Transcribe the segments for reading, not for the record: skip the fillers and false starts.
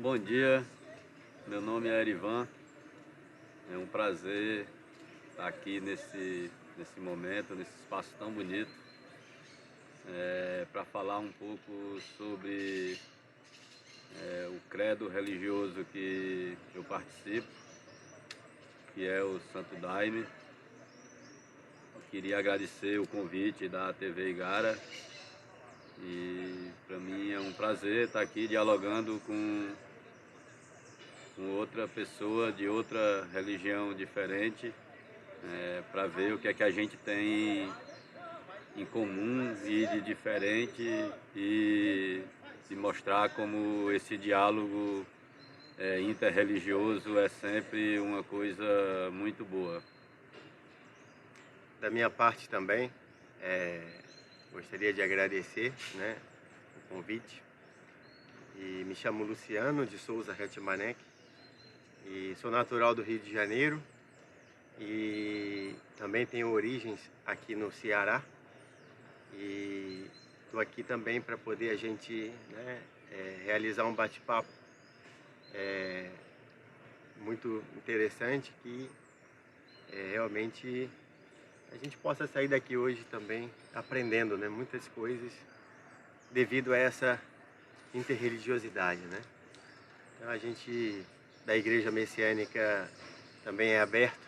Bom dia, meu nome é Erivan, é um prazer estar aqui nesse momento, nesse espaço tão bonito, para falar um pouco sobre o credo religioso que eu participo, que é o Santo Daime. Eu queria agradecer o convite da TV Igara e para mim é um prazer estar aqui dialogando com outra pessoa de outra religião diferente, para ver o que é que a gente tem em comum e de diferente e mostrar como esse diálogo interreligioso é sempre uma coisa muito boa. Da minha parte também, gostaria de agradecer, o convite. E me chamo Luciano de Souza Hetmanek e sou natural do Rio de Janeiro e também tenho origens aqui no Ceará. E estou aqui também para poder a gente realizar um bate-papo muito interessante que realmente a gente possa sair daqui hoje também aprendendo, muitas coisas devido a essa interreligiosidade, Então a gente da Igreja Messiânica também é aberto,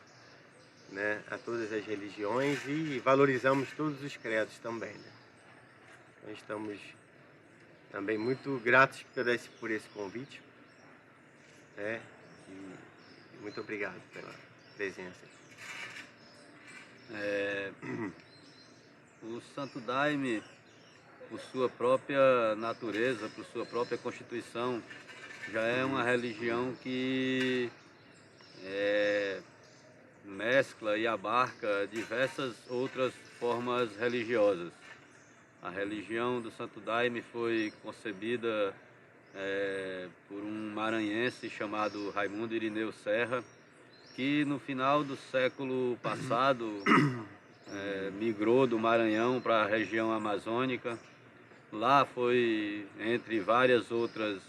a todas as religiões e valorizamos todos os credos também, Então estamos também muito gratos por esse convite, e muito obrigado pela presença. O Santo Daime, por sua própria natureza, por sua própria constituição, já é uma religião que mescla e abarca diversas outras formas religiosas. A religião do Santo Daime foi concebida por um maranhense chamado Raimundo Irineu Serra, que no final do século passado migrou do Maranhão para a região amazônica. Lá foi, entre várias outras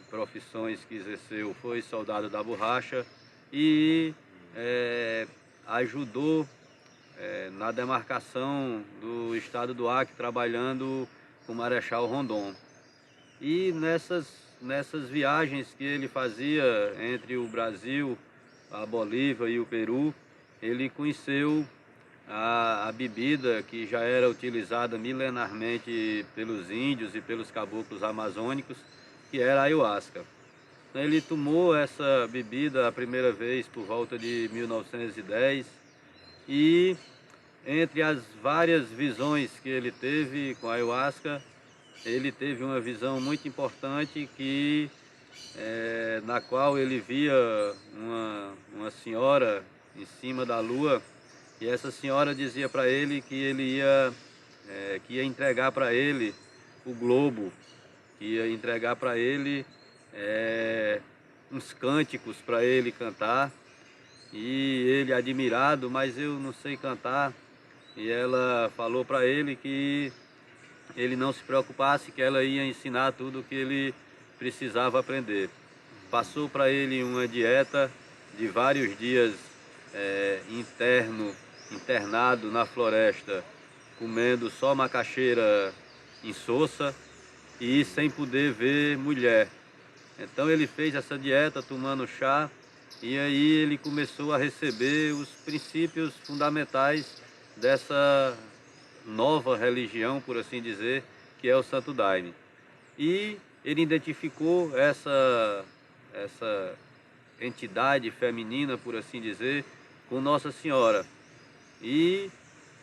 profissões que exerceu, foi soldado da borracha e ajudou na demarcação do estado do Acre, trabalhando com o Marechal Rondon. E nessas viagens que ele fazia entre o Brasil, a Bolívia e o Peru, ele conheceu a bebida que já era utilizada milenarmente pelos índios e pelos caboclos amazônicos, que era a ayahuasca. Ele tomou essa bebida a primeira vez por volta de 1910 e entre as várias visões que ele teve com a ayahuasca, ele teve uma visão muito importante na qual ele via uma senhora em cima da lua, e essa senhora dizia para ele que que ia entregar para ele o globo, que ia entregar para ele uns cânticos para ele cantar, e ele admirado, mas eu não sei cantar, e ela falou para ele que ele não se preocupasse, que ela ia ensinar tudo o que ele precisava aprender. Passou para ele uma dieta de vários dias internado na floresta, comendo só macaxeira insossa e sem poder ver mulher. Então ele fez essa dieta tomando chá e aí ele começou a receber os princípios fundamentais dessa nova religião, por assim dizer, que é o Santo Daime. E ele identificou essa entidade feminina, por assim dizer, com Nossa Senhora. E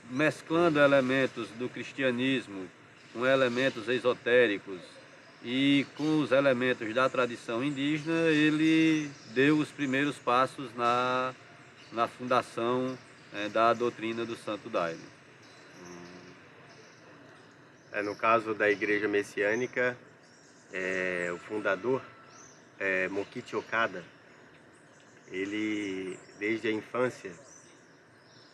mesclando elementos do cristianismo com elementos esotéricos e com os elementos da tradição indígena, ele deu os primeiros passos na fundação da doutrina do Santo Daime. No caso da Igreja Messiânica, o fundador, Mokichi Okada, ele, desde a infância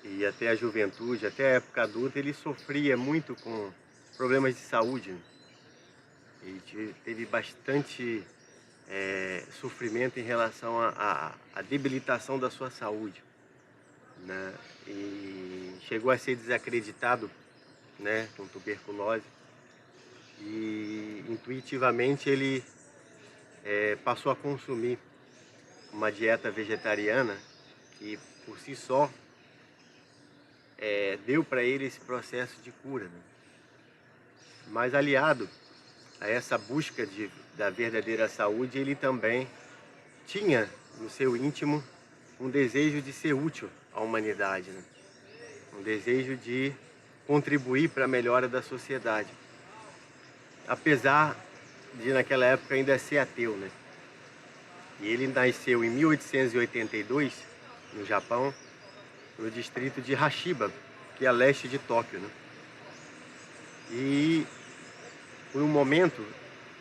e até a juventude, até a época adulta, ele sofria muito com problemas de saúde. E teve bastante sofrimento em relação à debilitação da sua saúde, né? E chegou a ser desacreditado, né, com tuberculose, e intuitivamente ele passou a consumir uma dieta vegetariana que por si só deu para ele esse processo de cura, né? Mas aliado a essa busca da verdadeira saúde, ele também tinha no seu íntimo um desejo de ser útil à humanidade, né? Um desejo de contribuir para a melhora da sociedade, apesar de naquela época ainda ser ateu, né? E ele nasceu em 1882 no Japão, no distrito de Hashiba, que é a leste de Tóquio, né? E por um momento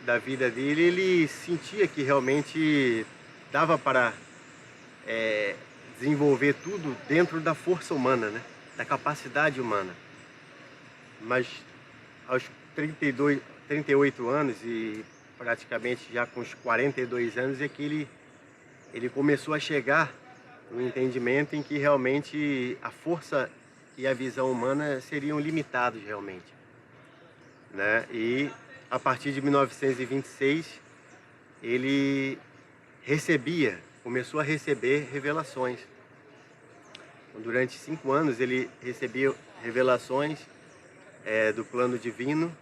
da vida dele, ele sentia que realmente dava para desenvolver tudo dentro da força humana, né? Da capacidade humana. Mas aos 38 anos e praticamente já com os 42 anos é que ele começou a chegar no entendimento em que realmente a força e a visão humana seriam limitados realmente, né? E a partir de 1926 ele começou a receber revelações. Durante 5 anos ele recebia revelações do plano divino,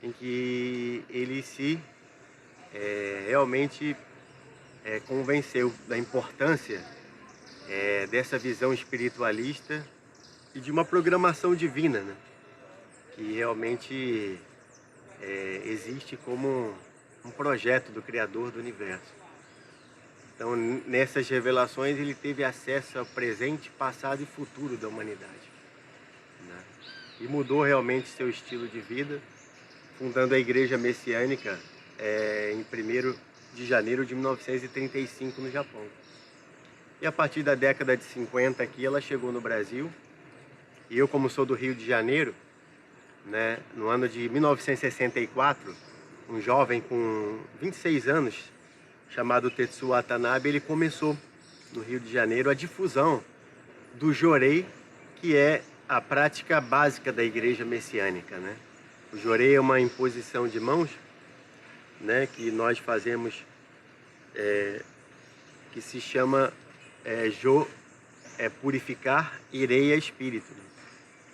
em que ele se realmente convenceu da importância dessa visão espiritualista e de uma programação divina, né? Que realmente existe como um projeto do Criador do Universo. Então, nessas revelações, ele teve acesso ao presente, passado e futuro da humanidade, né? E mudou realmente seu estilo de vida, fundando a Igreja Messiânica em 1º de janeiro de 1935 no Japão. E a partir da década de 50 aqui, ela chegou no Brasil. E eu, como sou do Rio de Janeiro, né, no ano de 1964, um jovem com 26 anos, chamado Tetsuo Watanabe, ele começou no Rio de Janeiro a difusão do Jorei, que é a prática básica da Igreja Messiânica, né? O Jorei é uma imposição de mãos, né, que nós fazemos, que se chama purificar, Irei é espírito.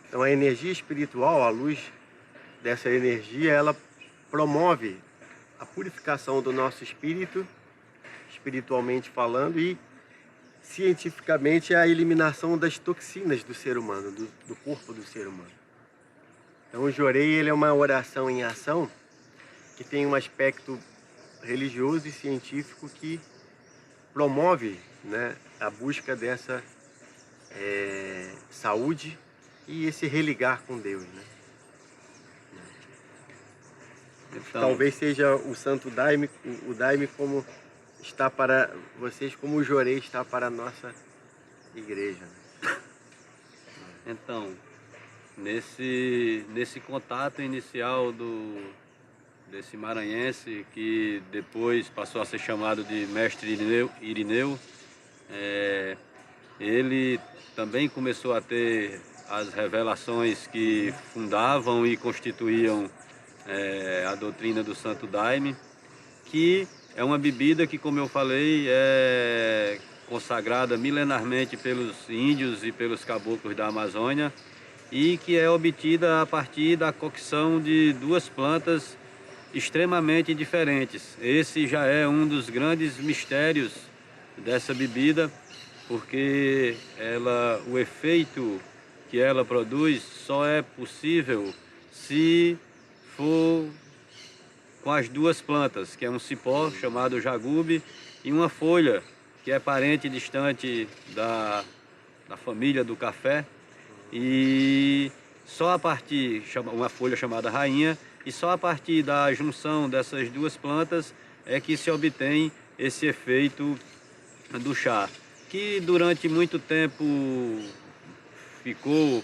Então a energia espiritual, a luz dessa energia, ela promove a purificação do nosso espírito, espiritualmente falando, e cientificamente a eliminação das toxinas do ser humano, do corpo do ser humano. Então o Jorei, ele é uma oração em ação que tem um aspecto religioso e científico que promove, né, a busca dessa saúde e esse religar com Deus, né? Então, talvez seja o Santo Daime, o Daime como está para vocês, como o Jorei está para a nossa igreja, né? Então, nesse contato inicial desse maranhense, que depois passou a ser chamado de Mestre Irineu, ele também começou a ter as revelações que fundavam e constituíam a doutrina do Santo Daime, que é uma bebida que, como eu falei, é consagrada milenarmente pelos índios e pelos caboclos da Amazônia, e que é obtida a partir da cocção de 2 plantas extremamente diferentes. Esse já é um dos grandes mistérios dessa bebida, porque o efeito que ela produz só é possível se for com as 2 plantas, que é um cipó chamado jagube e uma folha que é parente distante da família do café, e só a partir, uma folha chamada rainha, e só a partir da junção dessas 2 plantas é que se obtém esse efeito do chá, que durante muito tempo ficou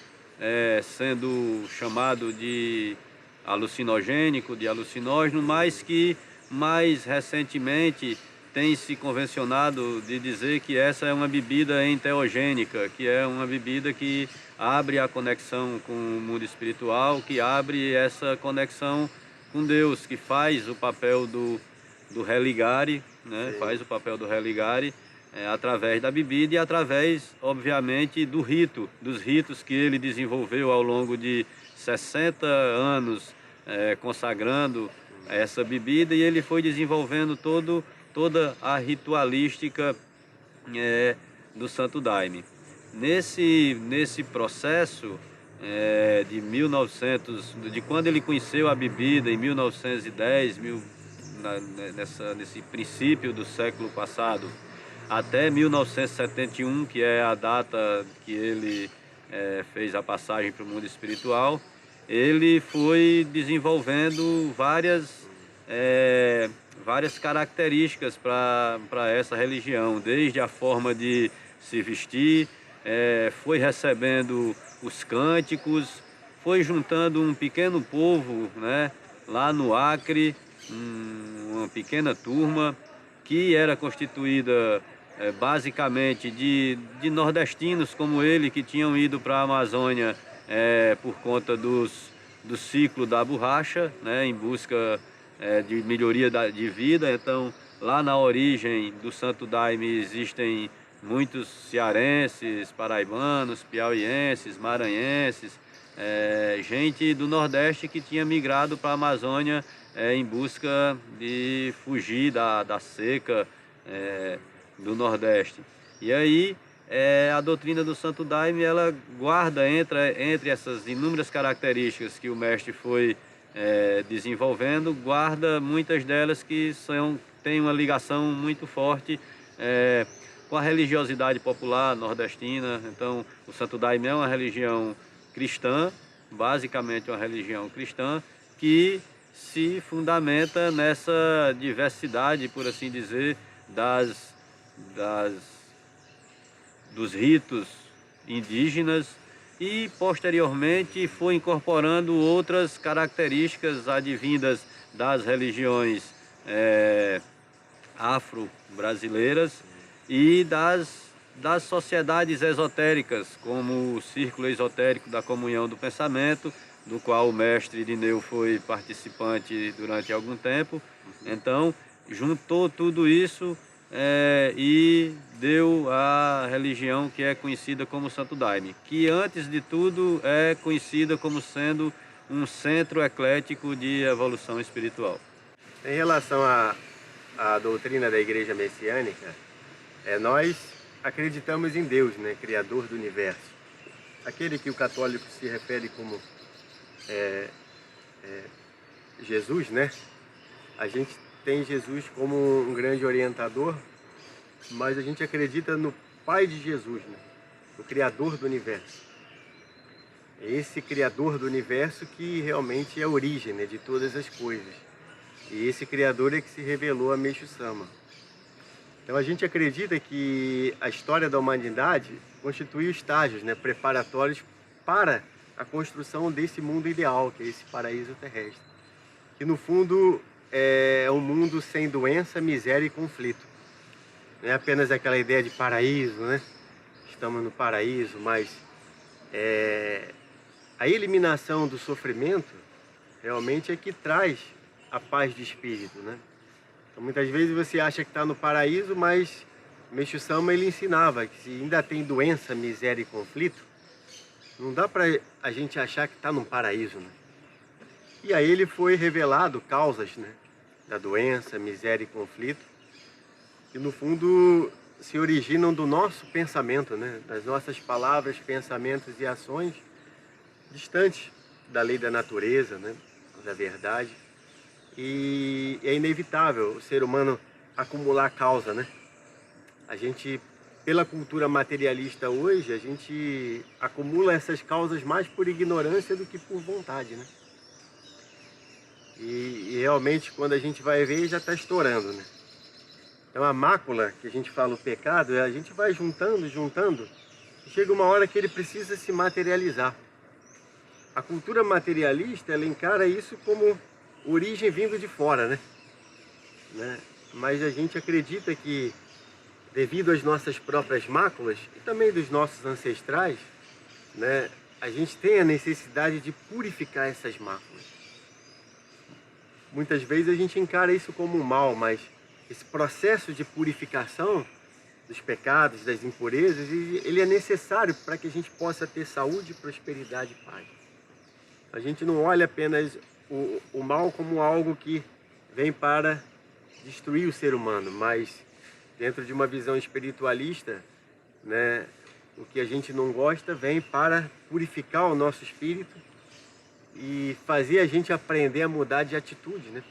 sendo chamado de alucinogênico, de alucinógeno, mas que mais recentemente tem se convencionado de dizer que essa é uma bebida enteogênica, que é uma bebida que abre a conexão com o mundo espiritual, que abre essa conexão com Deus, que faz o papel do religare, né? Faz o papel do religare através da bebida e através, obviamente, dos ritos que ele desenvolveu ao longo de 60 anos consagrando essa bebida, e ele foi desenvolvendo toda a ritualística do Santo Daime. Nesse processo de quando ele conheceu a bebida em 1910, nesse princípio do século passado, até 1971, que é a data que ele fez a passagem para o mundo espiritual, ele foi desenvolvendo várias características para essa religião, desde a forma de se vestir, foi recebendo os cânticos, foi juntando um pequeno povo, né, lá no Acre, uma pequena turma que era constituída basicamente de nordestinos como ele, que tinham ido para a Amazônia por conta do ciclo da borracha, né, em busca de melhoria de vida. Então, lá na origem do Santo Daime existem muitos cearenses, paraibanos, piauienses, maranhenses, gente do Nordeste que tinha migrado para a Amazônia em busca de fugir da seca do Nordeste. E aí a doutrina do Santo Daime, ela guarda entre essas inúmeras características que o mestre foi desenvolvendo, guarda muitas delas que têm uma ligação muito forte com a religiosidade popular nordestina. Então, o Santo Daime é uma religião cristã, basicamente uma religião cristã, que se fundamenta nessa diversidade, por assim dizer, dos ritos indígenas, e posteriormente foi incorporando outras características advindas das religiões afro-brasileiras e das sociedades esotéricas, como o Círculo Esotérico da Comunhão do Pensamento, do qual o mestre Irineu foi participante durante algum tempo. Então, juntou tudo isso e deu a religião que é conhecida como Santo Daime, que antes de tudo é conhecida como sendo um centro eclético de evolução espiritual. Em relação à doutrina da Igreja Messiânica, nós acreditamos em Deus, né, Criador do Universo. Aquele que o católico se refere como Jesus, né? A gente tem Jesus como um grande orientador, mas a gente acredita no Pai de Jesus, né? O Criador do Universo. É esse Criador do Universo que realmente é a origem, né, de todas as coisas. E esse Criador é que se revelou a Meixo Sama. Então a gente acredita que a história da humanidade constitui estágios, né, preparatórios para a construção desse mundo ideal, que é esse paraíso terrestre. Que no fundo é um mundo sem doença, miséria e conflito. Não é apenas aquela ideia de paraíso, né? Estamos no paraíso, mas a eliminação do sofrimento realmente é que traz a paz de espírito, né? Então, muitas vezes você acha que está no paraíso, mas Meixo Sama ele ensinava que se ainda tem doença, miséria e conflito, não dá para a gente achar que está num paraíso, né? E aí ele foi revelado causas, né, da doença, miséria e conflito, que no fundo se originam do nosso pensamento, né, das nossas palavras, pensamentos e ações distantes da lei da natureza, né, da verdade. E é inevitável o ser humano acumular causa, né? A gente, pela cultura materialista hoje, a gente acumula essas causas mais por ignorância do que por vontade, né? E realmente, quando a gente vai ver, já está estourando, né? Então a mácula, que a gente fala o pecado, a gente vai juntando, e chega uma hora que ele precisa se materializar. A cultura materialista, ela encara isso como origem vindo de fora, né? né? Mas a gente acredita que, devido às nossas próprias máculas e também dos nossos ancestrais, né, a gente tem a necessidade de purificar essas máculas. Muitas vezes a gente encara isso como um mal, mas esse processo de purificação dos pecados, das impurezas, ele é necessário para que a gente possa ter saúde, prosperidade e paz. A gente não olha apenas o mal como algo que vem para destruir o ser humano, mas dentro de uma visão espiritualista, né, o que a gente não gosta vem para purificar o nosso espírito e fazer a gente aprender a mudar de atitude, né,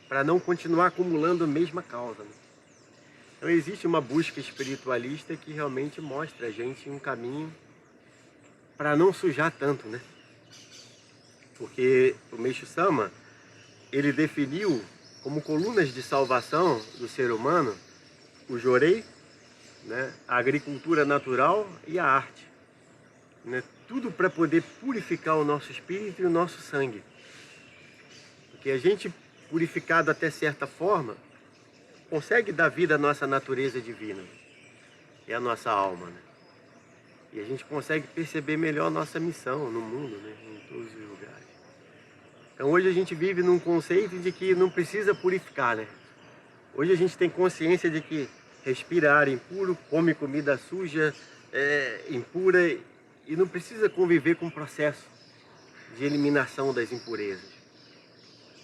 para não continuar acumulando a mesma causa, né? Então existe uma busca espiritualista que realmente mostra a gente um caminho para não sujar tanto, né? Porque o Meixo Sama, ele definiu como colunas de salvação do ser humano o jorei, né, a agricultura natural e a arte, né? Tudo para poder purificar o nosso espírito e o nosso sangue. Porque a gente, purificado até certa forma, consegue dar vida à nossa natureza divina, é a nossa alma, né? E a gente consegue perceber melhor a nossa missão no mundo, né, em todos os lugares. Então hoje a gente vive num conceito de que não precisa purificar, né? Hoje a gente tem consciência de que respira ar impuro, come comida suja, impura, e não precisa conviver com o processo de eliminação das impurezas.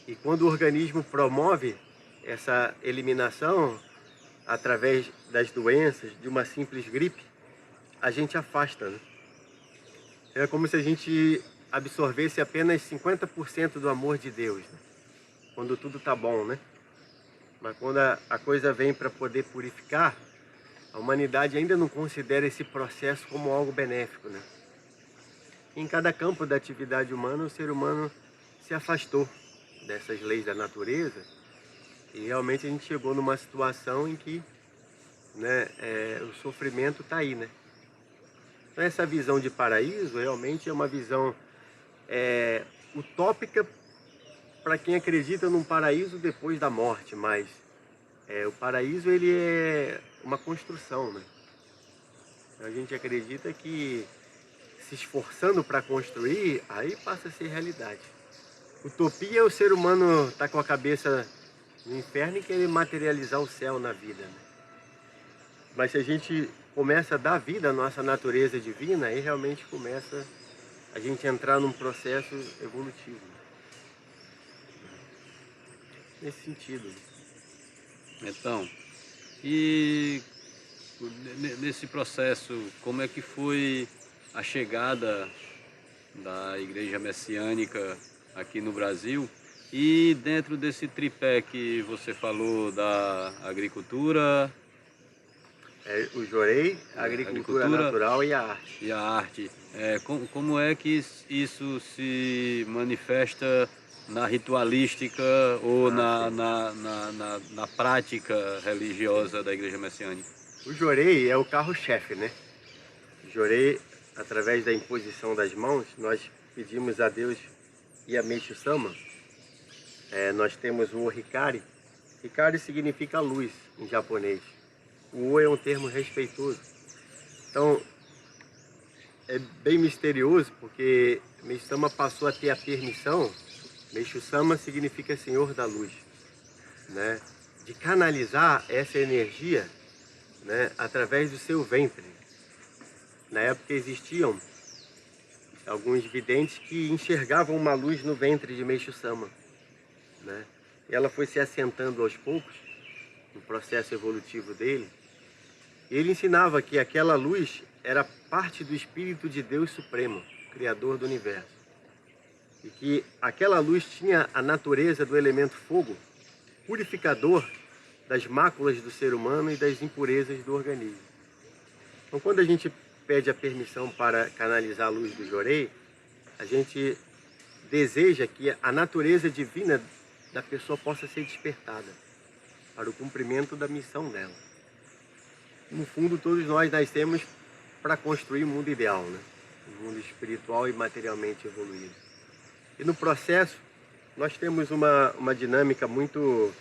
E quando o organismo promove essa eliminação através das doenças, de uma simples gripe, a gente afasta, né? É como se a gente absorvesse apenas 50% do amor de Deus, né, quando tudo tá bom, né? Mas quando a coisa vem para poder purificar, a humanidade ainda não considera esse processo como algo benéfico, né? Em cada campo da atividade humana, o ser humano se afastou dessas leis da natureza e realmente a gente chegou numa situação em que, né, o sofrimento está aí, né? Então essa visão de paraíso realmente é uma visão utópica para quem acredita num paraíso depois da morte, mas o paraíso ele é uma construção, né? A gente acredita que se esforçando para construir, aí passa a ser realidade. Utopia é o ser humano estar com a cabeça no inferno e querer materializar o céu na vida, né? Mas se a gente começa a dar vida à nossa natureza divina, aí realmente começa a gente entrar num processo evolutivo. Nesse sentido. Então, e nesse processo, como é que foi a chegada da Igreja Messiânica aqui no Brasil? E dentro desse tripé que você falou da agricultura, O jorei, a agricultura natural e a arte. E a arte, como é que isso se manifesta na ritualística ou na prática religiosa da Igreja Messiânica? O jorei é o carro-chefe, né? O jorei, através da imposição das mãos, nós pedimos a Deus e a Meixo Sama. Nós temos o Ohikari. Hikari significa luz em japonês. O O é um termo respeitoso. Então, é bem misterioso porque Meixo Sama passou a ter a permissão, Meixo Sama significa Senhor da Luz, né, de canalizar essa energia, né, através do seu ventre. Na época existiam alguns videntes que enxergavam uma luz no ventre de Meixo Sama, né? E ela foi se assentando aos poucos no processo evolutivo dele. E ele ensinava que aquela luz era parte do Espírito de Deus Supremo, Criador do Universo. E que aquela luz tinha a natureza do elemento fogo, purificador das máculas do ser humano e das impurezas do organismo. Então, quando a gente pede a permissão para canalizar a luz do jorei, a gente deseja que a natureza divina da pessoa possa ser despertada para o cumprimento da missão dela. No fundo, todos nós nascemos para construir um mundo ideal, né? Um mundo espiritual e materialmente evoluído. E no processo, nós temos uma dinâmica muito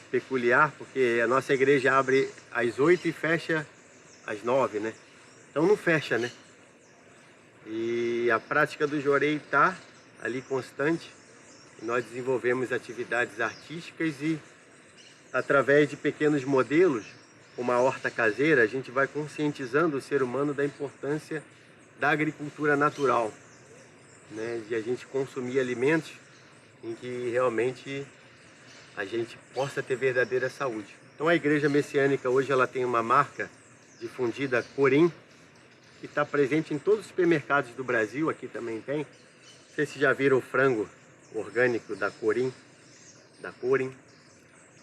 peculiar, porque a nossa igreja abre às 8 e fecha às 9, né? Então não fecha, né? E a prática do Jorei está ali constante. Nós desenvolvemos atividades artísticas e, através de pequenos modelos, como a horta caseira, a gente vai conscientizando o ser humano da importância da agricultura natural, né? De a gente consumir alimentos em que realmente a gente possa ter verdadeira saúde. Então a Igreja Messiânica hoje ela tem uma marca difundida, Corim, que está presente em todos os supermercados do Brasil, aqui também tem. Não sei se já viram o frango orgânico da Corim,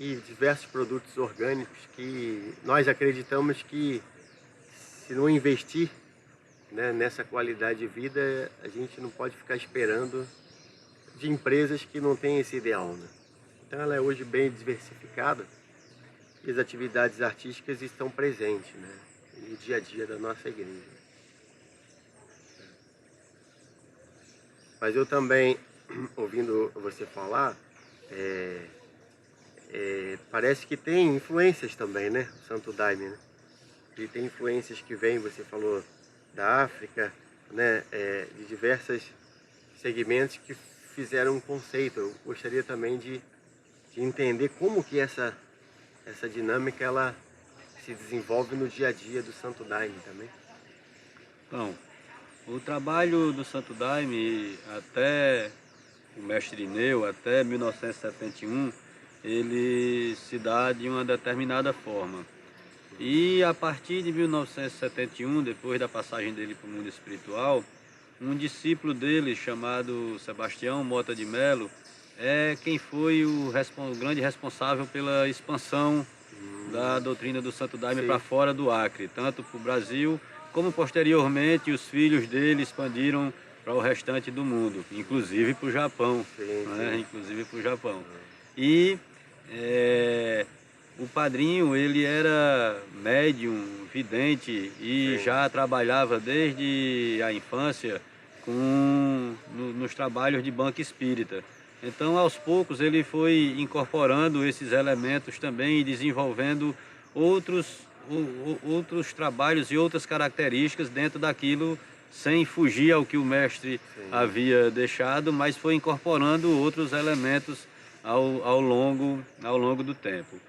e diversos produtos orgânicos que nós acreditamos que, se não investir, né, nessa qualidade de vida, a gente não pode ficar esperando de empresas que não têm esse ideal, né? Então ela é hoje bem diversificada e as atividades artísticas estão presentes, né, no dia a dia da nossa igreja. Mas eu também, ouvindo você falar, parece que tem influências também, né? O Santo Daime, né? Ele tem influências que vêm, você falou, da África, né? De diversos segmentos que fizeram um conceito. Eu gostaria também de entender como que essa dinâmica ela se desenvolve no dia a dia do Santo Daime também. Então, o trabalho do Santo Daime, até o mestre Irineu, até 1971, ele se dá de uma determinada forma. E a partir de 1971, depois da passagem dele para o mundo espiritual, um discípulo dele, chamado Sebastião Mota de Melo, é quem foi o grande responsável pela expansão da doutrina do Santo Daime para fora do Acre, tanto para o Brasil, como posteriormente os filhos dele expandiram para o restante do mundo, inclusive para o Japão. Né? Inclusive para o Japão. E o padrinho, ele era médium, vidente e já trabalhava desde a infância nos trabalhos de banca espírita. Então, aos poucos, ele foi incorporando esses elementos também e desenvolvendo outros trabalhos e outras características dentro daquilo, sem fugir ao que o mestre havia deixado, mas foi incorporando outros elementos ao longo do tempo.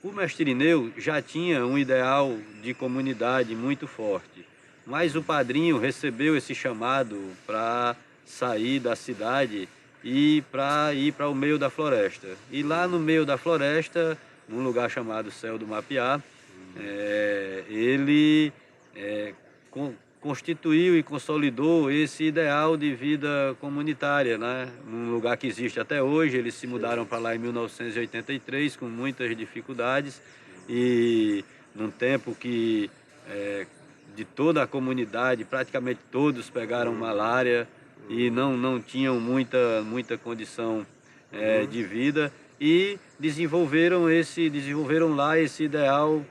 O mestre Irineu já tinha um ideal de comunidade muito forte, mas o padrinho recebeu esse chamado para sair da cidade e para ir para o meio da floresta. E lá no meio da floresta, num lugar chamado Céu do Mapiá, ele constituiu e consolidou esse ideal de vida comunitária, né? Num lugar que existe até hoje. Eles se mudaram para lá em 1983 com muitas dificuldades e num tempo que de toda a comunidade, praticamente todos pegaram malária e não tinham muita condição de vida, e desenvolveram lá esse ideal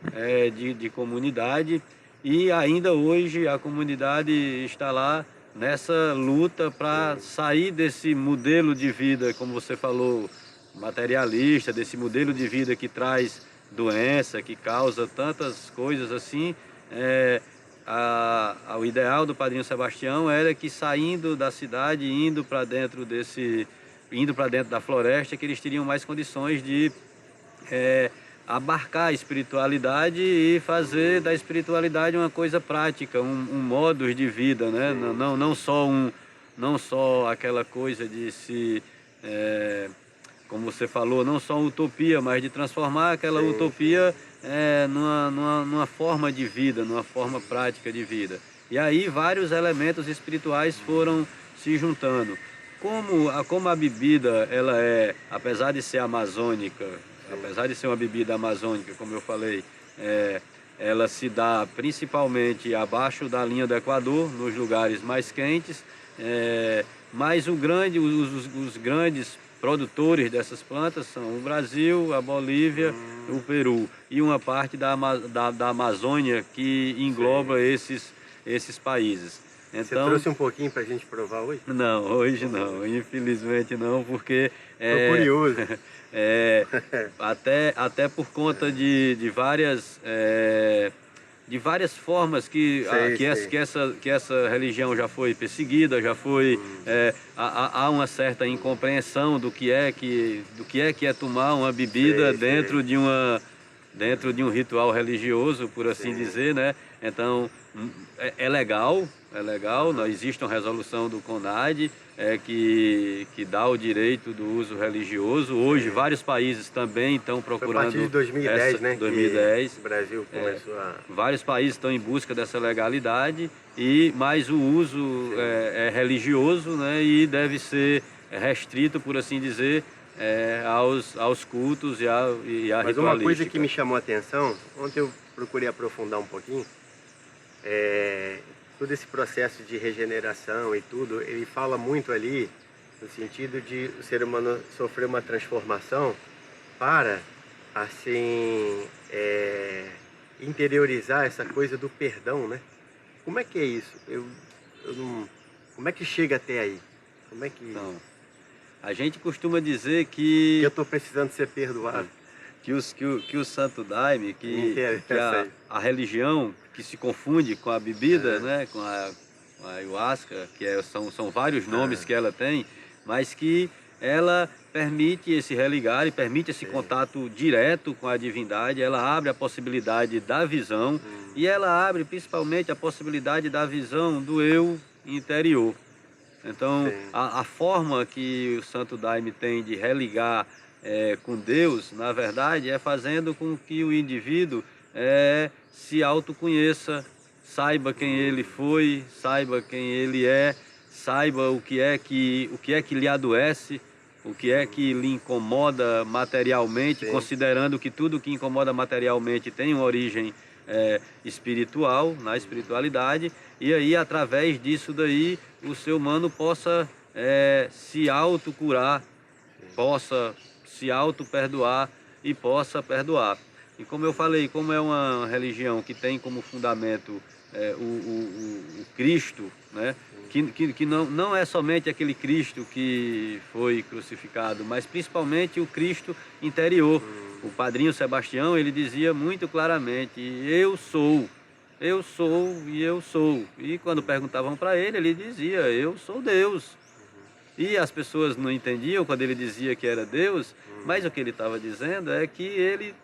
de comunidade. E ainda hoje a comunidade está lá nessa luta para sair desse modelo de vida, como você falou, materialista, desse modelo de vida que traz doença, que causa tantas coisas assim. O ideal do padrinho Sebastião era que, saindo da cidade, indo para dentro da floresta, que eles teriam mais condições de abarcar a espiritualidade e fazer da espiritualidade uma coisa prática, um modo de vida, né? Não só aquela coisa de se, como você falou, não só utopia, mas de transformar aquela utopia numa forma de vida, numa forma prática de vida. E aí vários elementos espirituais foram se juntando. Como a bebida, ela apesar de ser amazônica, apesar de ser uma bebida amazônica, como eu falei, ela se dá principalmente abaixo da linha do Equador, nos lugares mais quentes, mas os grandes produtores dessas plantas são o Brasil, a Bolívia, o Peru e uma parte da Amazônia, que engloba esses países. Você trouxe um pouquinho para a gente provar hoje? Não, hoje não, infelizmente não, porque Tô curioso. até por conta de várias formas que essa religião já foi perseguida, já foi há uma certa incompreensão do que é tomar uma bebida dentro de um ritual religioso, por assim dizer, né? Então é legal, existe uma resolução do CONAD que dá o direito do uso religioso. Hoje vários países também estão procurando. Foi a partir de 2010, né? 2010. Que o Brasil começou Vários países estão em busca dessa legalidade, mas o uso é religioso, né? E deve ser restrito, por assim dizer, aos cultos e à ritualística. Mas uma coisa que me chamou a atenção, ontem eu procurei aprofundar um pouquinho, todo esse processo de regeneração e tudo, ele fala muito ali no sentido de o ser humano sofrer uma transformação para, assim, interiorizar essa coisa do perdão, né? Como é que é isso? Como é que chega até aí? Como é que... Então, a gente costuma dizer que eu estou precisando ser perdoado. Que o Santo Daime, que a religião que se confunde com a bebida, né, com a ayahuasca, são vários nomes que ela tem, mas que ela permite esse religar e permite esse contato direto com a divindade. Ela abre a possibilidade da visão e ela abre principalmente a possibilidade da visão do eu interior. Então, a forma que o Santo Daime tem de religar com Deus, na verdade, é fazendo com que o indivíduo se autoconheça, saiba quem ele foi, saiba quem ele é, saiba o que é que lhe adoece, o que é que lhe incomoda materialmente, considerando que tudo que incomoda materialmente tem uma origem espiritual, na espiritualidade, e aí, através disso daí, o ser humano possa se autocurar, possa se auto-perdoar e possa perdoar. E como eu falei, como é uma religião que tem como fundamento o Cristo, né? Que não é somente aquele Cristo que foi crucificado, mas principalmente o Cristo interior. O Padrinho Sebastião, ele dizia muito claramente: eu sou e eu sou. E quando perguntavam para ele, ele dizia: eu sou Deus. E as pessoas não entendiam quando ele dizia que era Deus, mas o que ele estava dizendo é que ele,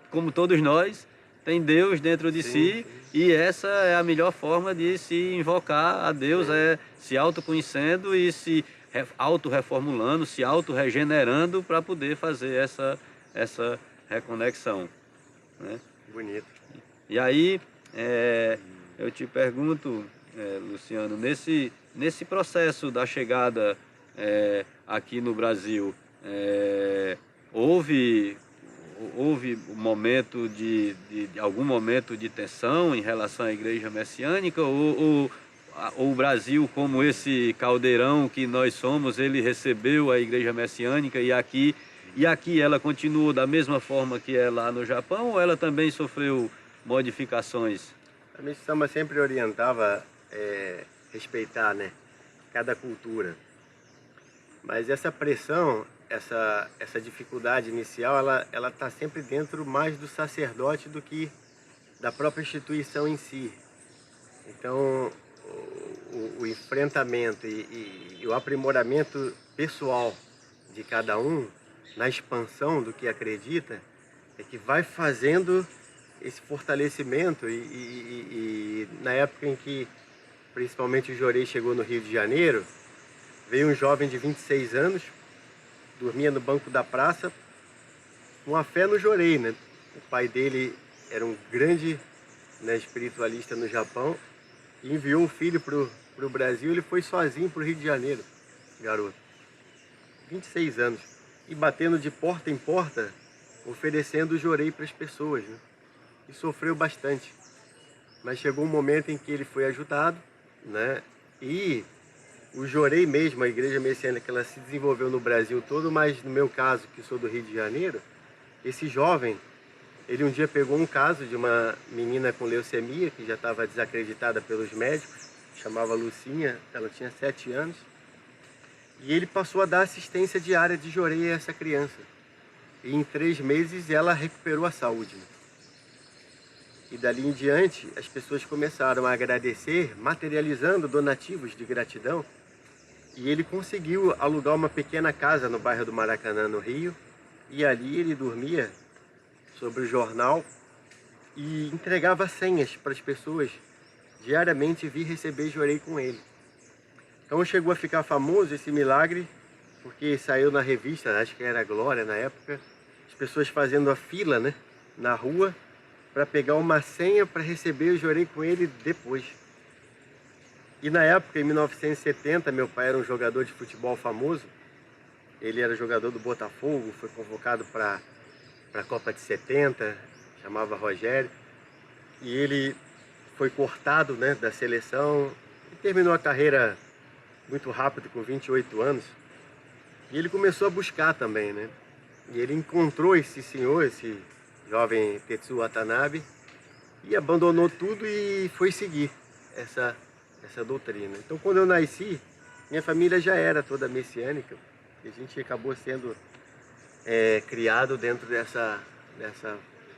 como todos nós, tem Deus dentro de si, e essa é a melhor forma de se invocar a Deus, se autoconhecendo e se auto-reformulando, se auto-regenerando para poder fazer essa reconexão, né? Bonito. E aí, eu te pergunto, Luciano, nesse processo da chegada aqui no Brasil, houve um momento algum momento de tensão em relação à igreja messiânica, ou o Brasil, como esse caldeirão que nós somos, ele recebeu a igreja messiânica e aqui ela continuou da mesma forma que é lá no Japão, ou ela também sofreu modificações? A missa samba sempre orientava respeitar, né, cada cultura. Mas essa pressão, essa dificuldade inicial, ela está sempre dentro mais do sacerdote do que da própria instituição em si. Então, o enfrentamento e o aprimoramento pessoal de cada um, na expansão do que acredita, é que vai fazendo esse fortalecimento. E na época em que, principalmente, o Jorei chegou no Rio de Janeiro, veio um jovem de 26 anos, dormia no banco da praça, com a fé no Jorei, né? O pai dele era um grande, né, espiritualista no Japão, e enviou um filho para o Brasil. Ele foi sozinho para o Rio de Janeiro, garoto, 26 anos, e batendo de porta em porta, oferecendo o Jorei para as pessoas, né? E sofreu bastante. Mas chegou um momento em que ele foi ajudado, né? E o Jorei mesmo, a igreja messiânica, ela se desenvolveu no Brasil todo, mas no meu caso, que sou do Rio de Janeiro, esse jovem, ele um dia pegou um caso de uma menina com leucemia, que já estava desacreditada pelos médicos, chamava Lucinha, ela tinha 7 anos, e ele passou a dar assistência diária de Jorei a essa criança. E em 3 meses ela recuperou a saúde. E dali em diante as pessoas começaram a agradecer, materializando donativos de gratidão, e ele conseguiu alugar uma pequena casa no bairro do Maracanã, no Rio, e ali ele dormia sobre o jornal e entregava senhas para as pessoas diariamente vir receber Jorei com ele. Então chegou a ficar famoso esse milagre, porque saiu na revista, acho que era Glória na época, as pessoas fazendo a fila, né, na rua, para pegar uma senha para receber o Jorei com ele depois. E na época, em 1970, meu pai era um jogador de futebol famoso, ele era jogador do Botafogo, foi convocado para a Copa de 70, chamava Rogério, e ele foi cortado, né, da seleção e terminou a carreira muito rápido, com 28 anos. E ele começou a buscar também, né? E ele encontrou esse senhor, esse jovem Tetsu Watanabe, e abandonou tudo e foi seguir essa doutrina. Então, quando eu nasci, minha família já era toda messiânica, e a gente acabou sendo criado dentro dessa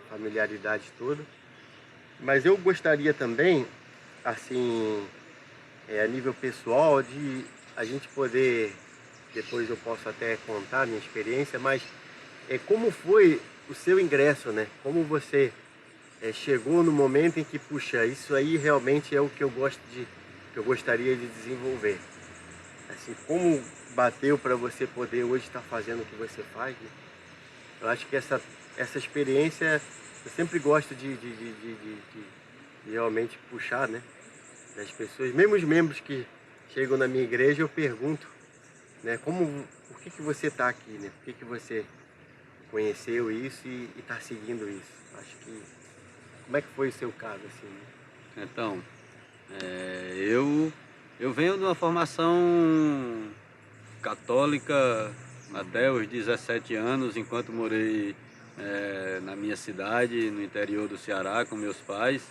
familiaridade toda. Mas eu gostaria também, assim, a nível pessoal, de a gente poder, depois eu posso até contar a minha experiência, mas como foi o seu ingresso, né? Como você chegou no momento em que, puxa, isso aí realmente é o que eu gostaria de desenvolver. Assim, como bateu para você poder hoje estar fazendo o que você faz, né? Eu acho que essa experiência, eu sempre gosto de realmente puxar, né, das pessoas, mesmo os membros que chegam na minha igreja, eu pergunto, né, por que você está aqui, né? Por que você conheceu isso e está seguindo isso? Acho que, como é que foi o seu caso, assim, né? Então, eu venho de uma formação católica até os 17 anos, enquanto morei na minha cidade, no interior do Ceará, com meus pais.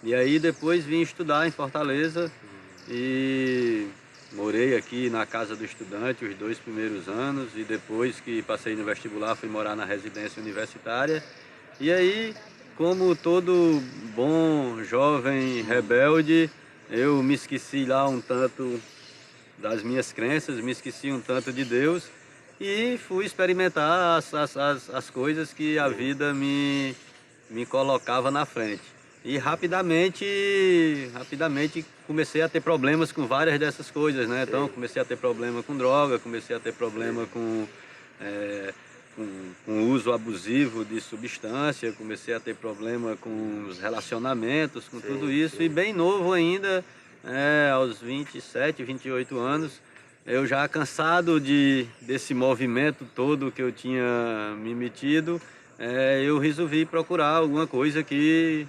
E aí depois vim estudar em Fortaleza e morei aqui na Casa do Estudante os 2 primeiros anos, e depois que passei no vestibular fui morar na residência universitária. E aí, como todo bom jovem rebelde, eu me esqueci lá um tanto das minhas crenças, me esqueci um tanto de Deus e fui experimentar as coisas que a vida me colocava na frente. E rapidamente comecei a ter problemas com várias dessas coisas, né? Então comecei a ter problema com droga, comecei a ter problema com uso abusivo de substância, comecei a ter problema com os relacionamentos, com tudo isso. E bem novo ainda, aos 27, 28 anos, eu já cansado desse movimento todo que eu tinha me metido, eu resolvi procurar alguma coisa que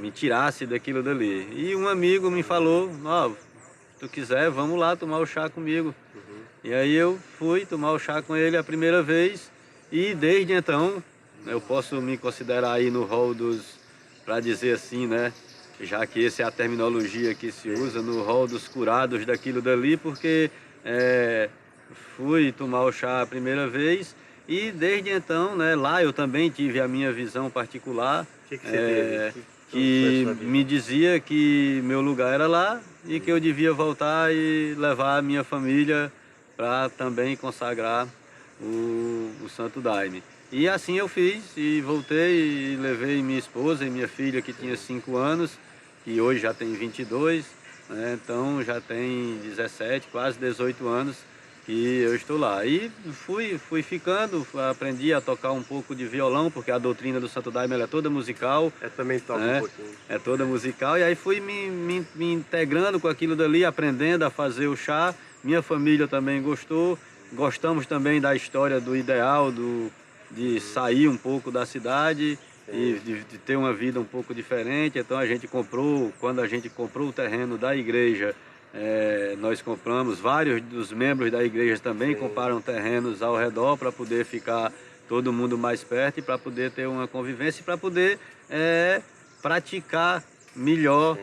me tirasse daquilo dali. E um amigo me falou, se tu quiser, vamos lá tomar o chá comigo. E aí eu fui tomar o chá com ele a primeira vez, e desde então eu posso me considerar aí no rol para dizer assim, né, já que essa é a terminologia que se usa, no rol dos curados daquilo dali, porque fui tomar o chá a primeira vez e desde então, né, lá eu também tive a minha visão particular, que me dizia que meu lugar era lá e que eu devia voltar e levar a minha família para também consagrar o Santo Daime. E assim eu fiz, e voltei e levei minha esposa e minha filha, que tinha 5 anos, que hoje já tem 22, né? Então já tem 17, quase 18 anos que eu estou lá. E fui ficando, aprendi a tocar um pouco de violão, porque a doutrina do Santo Daime é toda musical. Eu também toco um pouquinho. É toda musical, e aí fui me integrando com aquilo dali, aprendendo a fazer o chá. Minha família também gostou, gostamos também da história do ideal, de sair um pouco da cidade e de ter uma vida um pouco diferente. Então a gente comprou, quando a gente comprou o terreno da igreja, nós compramos, vários dos membros da igreja também compraram terrenos ao redor para poder ficar todo mundo mais perto e para poder ter uma convivência e para poder praticar melhor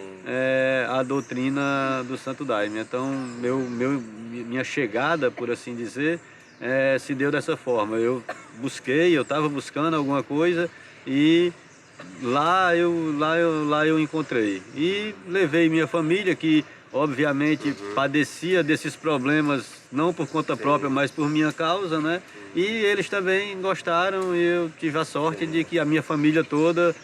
a doutrina do Santo Daime. Então, minha chegada, por assim dizer, se deu dessa forma. Eu estava buscando alguma coisa e lá eu encontrei. E levei minha família, que obviamente padecia desses problemas, não por conta própria, mas por minha causa, né? E eles também gostaram, e eu tive a sorte de que a minha família toda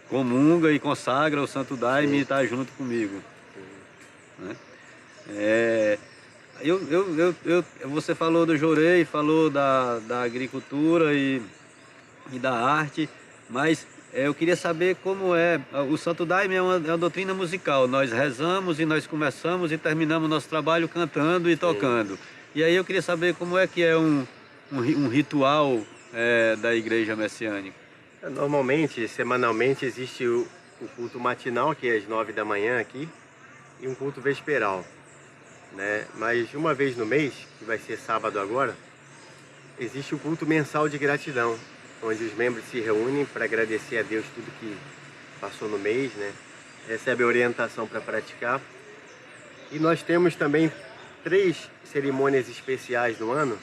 comunga e consagra o Santo Daime e está junto comigo, né? Você falou do Jorei, falou da agricultura e da arte, mas eu queria saber como é. O Santo Daime é uma doutrina musical. Nós rezamos e nós começamos e terminamos nosso trabalho cantando e tocando. E aí eu queria saber como é que é um ritual da igreja messiânica. Normalmente, semanalmente, existe o culto matinal, que é às 9 da manhã aqui, e um culto vesperal, né? Mas uma vez no mês, que vai ser sábado agora, existe o culto mensal de gratidão, onde os membros se reúnem para agradecer a Deus tudo que passou no mês, né? Recebe orientação para praticar. E nós temos também 3 cerimônias especiais no ano.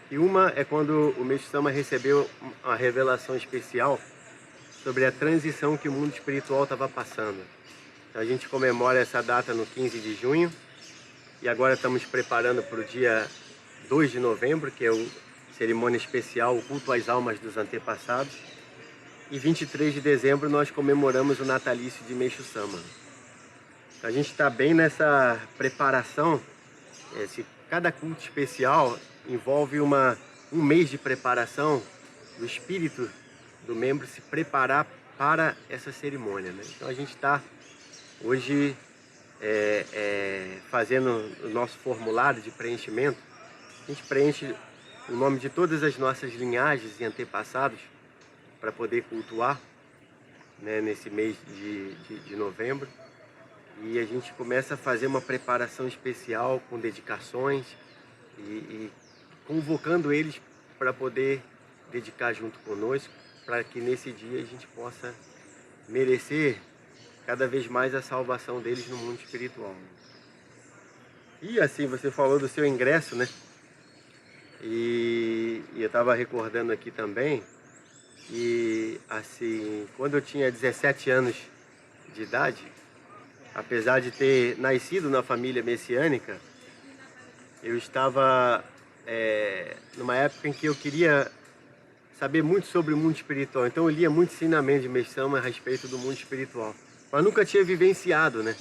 E uma é quando o Meixo Sama recebeu uma revelação especial sobre a transição que o mundo espiritual estava passando. Então a gente comemora essa data no 15 de junho. E agora estamos preparando para o dia 2 de novembro, que é o cerimônia especial, o culto às almas dos antepassados. E 23 de dezembro nós comemoramos o natalício de Meixo Sama. Então, a gente está bem nessa preparação. Cada culto especial envolve um mês de preparação do espírito do membro se preparar para essa cerimônia, né? Então a gente está hoje fazendo o nosso formulário de preenchimento. A gente preenche o nome de todas as nossas linhagens e antepassados para poder cultuar, né, nesse mês de novembro. E a gente começa a fazer uma preparação especial com dedicações e convocando eles para poder dedicar junto conosco, para que nesse dia a gente possa merecer cada vez mais a salvação deles no mundo espiritual. E assim, você falou do seu ingresso, né? E eu estava recordando aqui também que, assim, quando eu tinha 17 anos de idade, apesar de ter nascido na família messiânica, eu estava numa época em que eu queria saber muito sobre o mundo espiritual. Então eu lia muito ensinamento de Meixo Sama a respeito do mundo espiritual, mas nunca tinha vivenciado, né,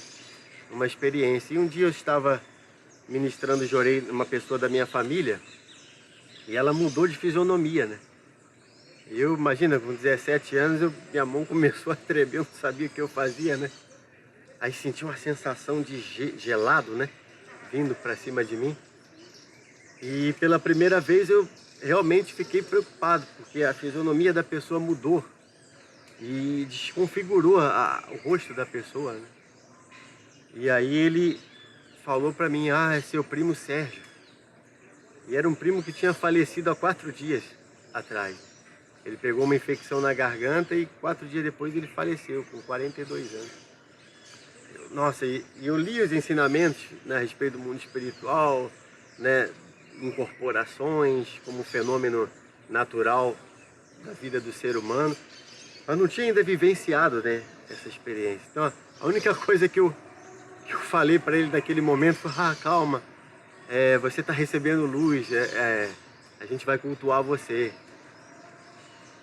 uma experiência. E um dia eu estava ministrando Jorei uma pessoa da minha família e ela mudou de fisionomia, né? Eu, imagina, com 17 anos, minha mão começou a tremer, eu não sabia o que eu fazia, né? Aí senti uma sensação de gelado, né, vindo para cima de mim. E pela primeira vez eu realmente fiquei preocupado, porque a fisionomia da pessoa mudou e desconfigurou o rosto da pessoa, né? E aí ele falou para mim: ah, é seu primo Sérgio. E era um primo que tinha falecido há 4 dias atrás. Ele pegou uma infecção na garganta e 4 dias depois ele faleceu, com 42 anos. Nossa, e eu li os ensinamentos, né, a respeito do mundo espiritual, né, incorporações como fenômeno natural da vida do ser humano, mas não tinha ainda vivenciado, né, essa experiência. Então a única coisa que eu falei para ele naquele momento foi: ah, calma, você está recebendo luz, a gente vai cultuar você.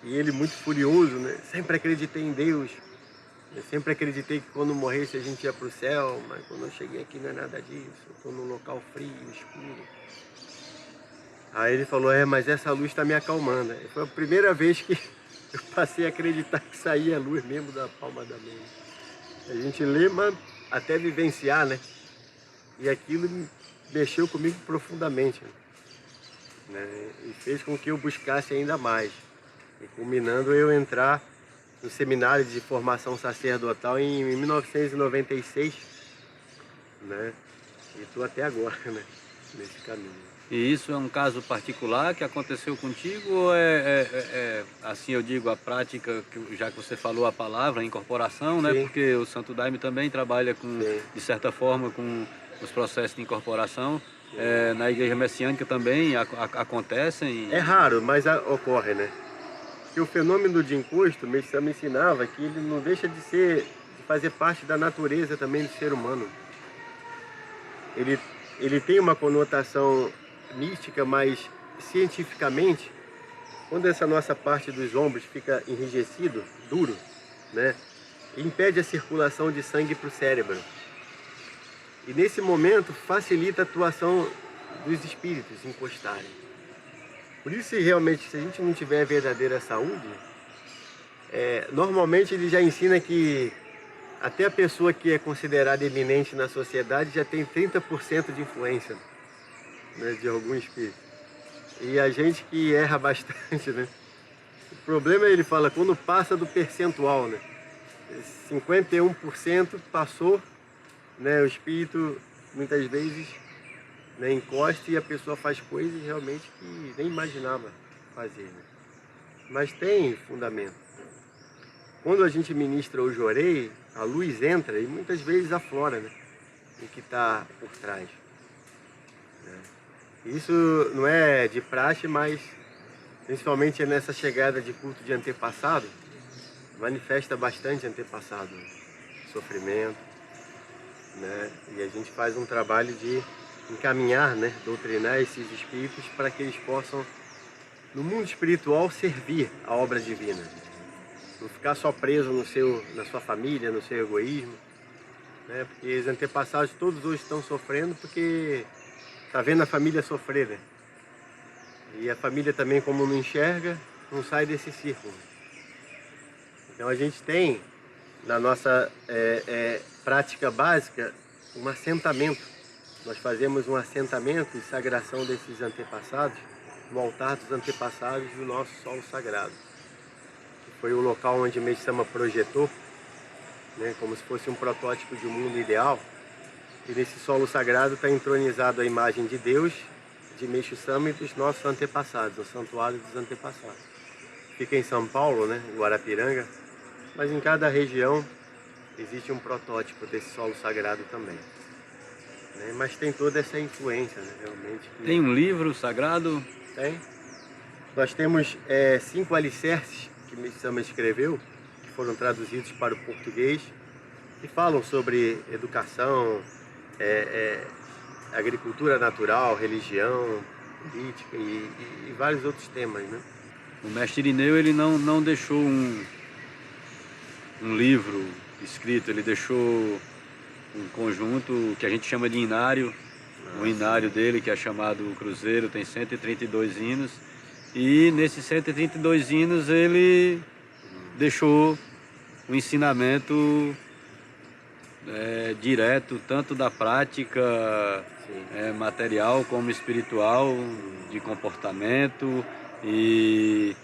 E ele, muito furioso, né, sempre acreditei em Deus, eu sempre acreditei que quando morresse a gente ia para o céu, mas quando eu cheguei aqui não é nada disso, eu estou num local frio, escuro. Aí ele falou: mas essa luz está me acalmando. E foi a primeira vez que eu passei a acreditar que saía a luz mesmo da palma da mão. A gente lê, mas até vivenciar, né? E aquilo mexeu comigo profundamente, né? E fez com que eu buscasse ainda mais. E culminando eu entrar no seminário de formação sacerdotal em 1996, né? E estou até agora, né, nesse caminho. E isso é um caso particular que aconteceu contigo ou assim eu digo, a prática, já que você falou a palavra, a incorporação, né? Sim, Porque o Santo Daime também trabalha com, sim, de certa forma, com os processos de incorporação. sim. Na igreja messiânica também acontecem. É raro, mas ocorre, né? Que o fenômeno de encosto, o Mestre me ensinava que ele não deixa de fazer parte da natureza também do ser humano. Ele, ele tem uma conotação mística, mas cientificamente, quando essa nossa parte dos ombros fica enrijecido, duro, né, impede a circulação de sangue para o cérebro. E nesse momento facilita a atuação dos espíritos encostarem. Por isso, realmente, se a gente não tiver verdadeira saúde, normalmente ele já ensina que até a pessoa que é considerada eminente na sociedade já tem 30% de influência, né, de algum espírito. E a gente que erra bastante, né? O problema é, ele fala, quando passa do percentual, né? 51% passou, né? O espírito muitas vezes, né, encosta e a pessoa faz coisas realmente que nem imaginava fazer, né? Mas tem fundamento. Quando a gente ministra o jorei, a luz entra e muitas vezes aflora, né, o que está por trás, né? Isso não é de praxe, mas principalmente nessa chegada de culto de antepassado, manifesta bastante antepassado, sofrimento, né? E a gente faz um trabalho de encaminhar, né, doutrinar esses espíritos para que eles possam, no mundo espiritual, servir a obra divina. Não ficar só preso na sua família, no seu egoísmo, né? Porque os antepassados todos hoje estão sofrendo porque está vendo a família sofrer, né? E a família também, como não enxerga, não sai desse círculo. Então a gente tem, na nossa prática básica, um assentamento. Nós fazemos um assentamento e sagração desses antepassados, no altar dos antepassados do nosso solo sagrado. Foi o local onde Meixo Sama projetou, né, como se fosse um protótipo de um mundo ideal. E nesse solo sagrado está entronizado a imagem de Deus, de Meixo Sama e dos nossos antepassados, o santuário dos antepassados. Fica em São Paulo, né, em Guarapiranga, mas em cada região existe um protótipo desse solo sagrado também, né? Mas tem toda essa influência, né, realmente. Tem um livro sagrado? Tem. Nós temos 5 alicerces que Meixo Sama escreveu, que foram traduzidos para o português, que falam sobre educação, agricultura natural, religião, política e vários outros temas, né? O mestre Irineu, ele não deixou um livro escrito, ele deixou um conjunto que a gente chama de inário. O inário dele, que é chamado Cruzeiro, tem 132 hinos. E nesses 132 hinos ele deixou um ensinamento direto, tanto da prática material como espiritual, de comportamento e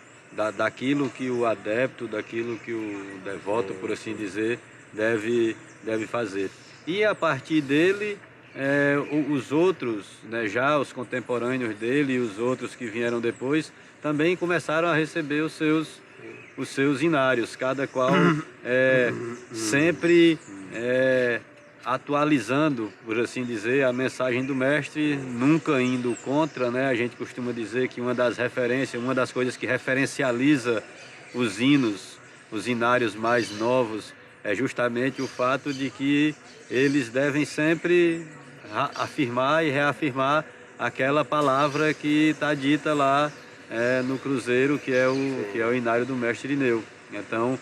daquilo que o adepto, daquilo que o devoto, por assim dizer, deve fazer. E a partir dele, os outros, né, já os contemporâneos dele e os outros que vieram depois, também começaram a receber os seus inários, cada qual sempre atualizando, por assim dizer, a mensagem do mestre, nunca indo contra, né? A gente costuma dizer que uma das referências, uma das coisas que referencializa os hinos, os inários mais novos, é justamente o fato de que eles devem sempre afirmar e reafirmar aquela palavra que está dita lá no Cruzeiro, que é o inário do mestre Irineu. Então,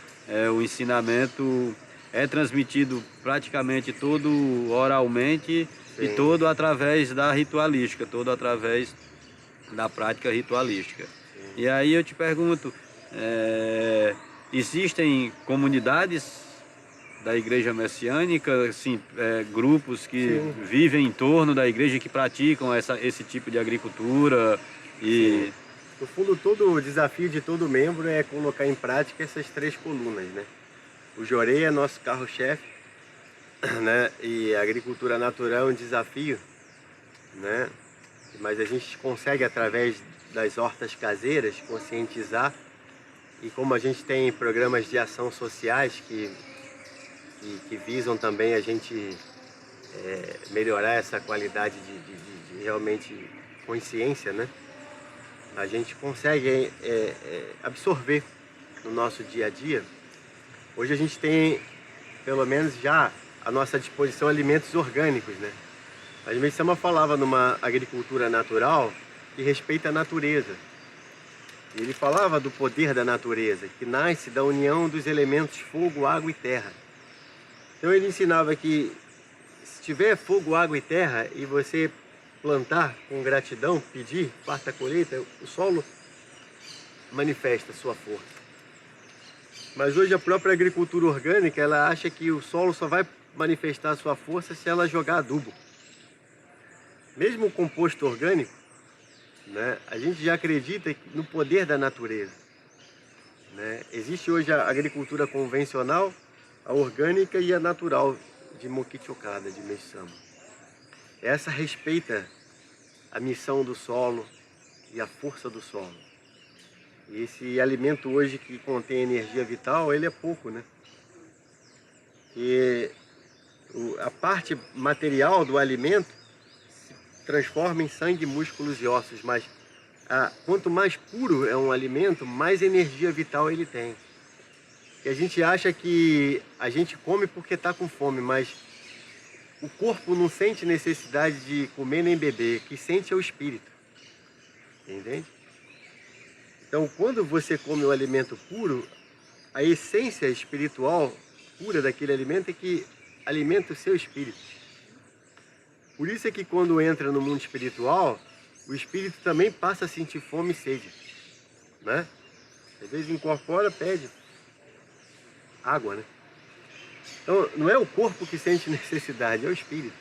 o ensinamento é transmitido praticamente todo oralmente. Sim. E todo através da ritualística, todo através da prática ritualística. Sim. E aí eu te pergunto, existem comunidades da igreja messiânica, assim, grupos que Sim. vivem em torno da igreja, que praticam esse tipo de agricultura e... Sim. No fundo, todo o desafio de todo membro é colocar em prática essas 3 colunas, né? O jorei é nosso carro-chefe, né? E a agricultura natural é um desafio, né? mas a gente consegue, através das hortas caseiras, conscientizar. E como a gente tem programas de ação sociais que visam também a gente melhorar essa qualidade de realmente consciência, né? A gente consegue absorver no nosso dia a dia. Hoje a gente tem, pelo menos já, à nossa disposição alimentos orgânicos, né? A Medicama falava numa agricultura natural que respeita a natureza. E ele falava do poder da natureza, que nasce da união dos elementos fogo, água e terra. Então ele ensinava que se tiver fogo, água e terra e você plantar com gratidão, pedir, farta colheita, o solo manifesta sua força. Mas hoje a própria agricultura orgânica, ela acha que o solo só vai manifestar sua força se ela jogar adubo. Mesmo o composto orgânico, né, a gente já acredita no poder da natureza, né? Existe hoje a agricultura convencional, a orgânica e a natural de Mokichokada, de Medicama. Essa respeita a missão do solo e a força do solo. E esse alimento hoje que contém energia vital, ele é pouco, né? E a parte material do alimento transforma em sangue, músculos e ossos, mas quanto mais puro é um alimento, mais energia vital ele tem. E a gente acha que a gente come porque está com fome, mas o corpo não sente necessidade de comer nem beber, o que sente é o espírito. Entende? Então, quando você come o alimento puro, a essência espiritual pura daquele alimento é que alimenta o seu espírito. Por isso é que quando entra no mundo espiritual, o espírito também passa a sentir fome e sede, né? Às vezes incorpora, pede água, né? Então não é o corpo que sente necessidade, é o espírito,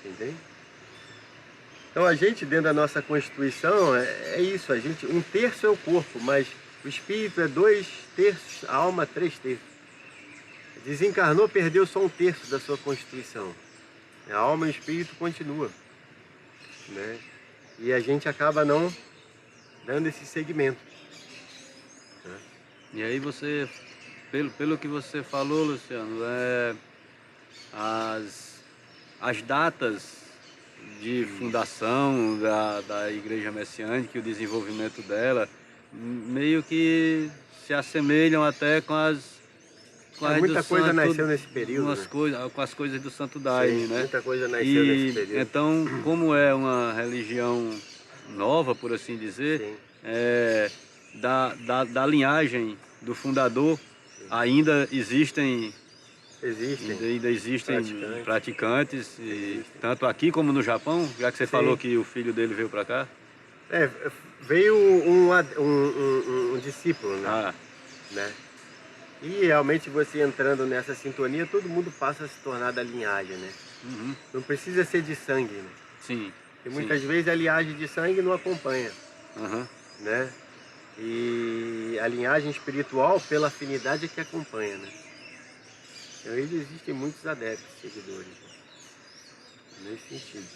entende? Então a gente, dentro da nossa Constituição, é isso, a gente, 1/3 é o corpo, mas o espírito é 2/3, a alma 3/3. Desencarnou, perdeu só 1/3 da sua Constituição. A alma e o espírito continuam, né? E a gente acaba não dando esse segmento, né? E aí você, pelo que você falou, Luciano, as datas de fundação da Igreja Messiânica e o desenvolvimento dela meio que se assemelham até com as muita coisa nasceu nesse período, né? Com as coisas do Santo Daime, né? Muita coisa nasceu nesse período. Então, como é uma religião nova, por assim dizer, da linhagem do fundador, ainda existem praticantes tanto aqui como no Japão, já que você falou que o filho dele veio para cá. Veio um discípulo, né? Né? E realmente você entrando nessa sintonia, todo mundo passa a se tornar da linhagem, né? Uhum. Não precisa ser de sangue, né? Sim. E muitas vezes a linhagem de sangue não acompanha, uhum, né? E a linhagem espiritual, pela afinidade, é que acompanha, né? Então existem muitos adeptos, seguidores, né? Nesse sentido.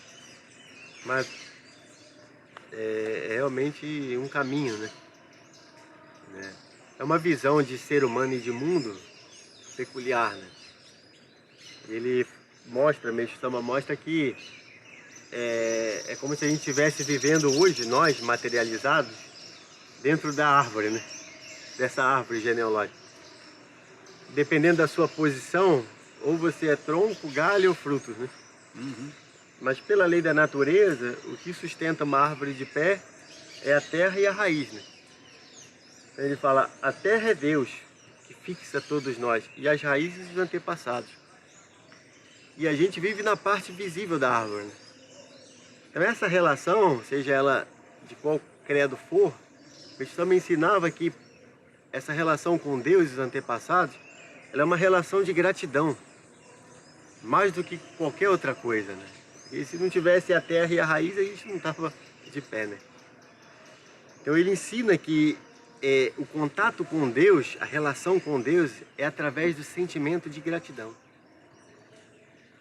Mas é realmente um caminho, né? É uma visão de ser humano e de mundo peculiar, né? Ele mostra, Medicama mostra que é como se a gente estivesse vivendo hoje, nós materializados, dentro da árvore, né? Dessa árvore genealógica. Dependendo da sua posição, ou você é tronco, galho ou frutos, né? uhum. Mas pela lei da natureza, o que sustenta uma árvore de pé é a terra e a raiz, né? Ele fala, a terra é Deus, que fixa todos nós, e as raízes dos antepassados. E a gente vive na parte visível da árvore, né? Então essa relação, seja ela de qual credo for, a gente também ensinava que essa relação com Deus e os antepassados, ela é uma relação de gratidão, mais do que qualquer outra coisa, né? E se não tivesse a terra e a raiz, a gente não estava de pé, né? Então ele ensina que o contato com Deus, a relação com Deus, é através do sentimento de gratidão.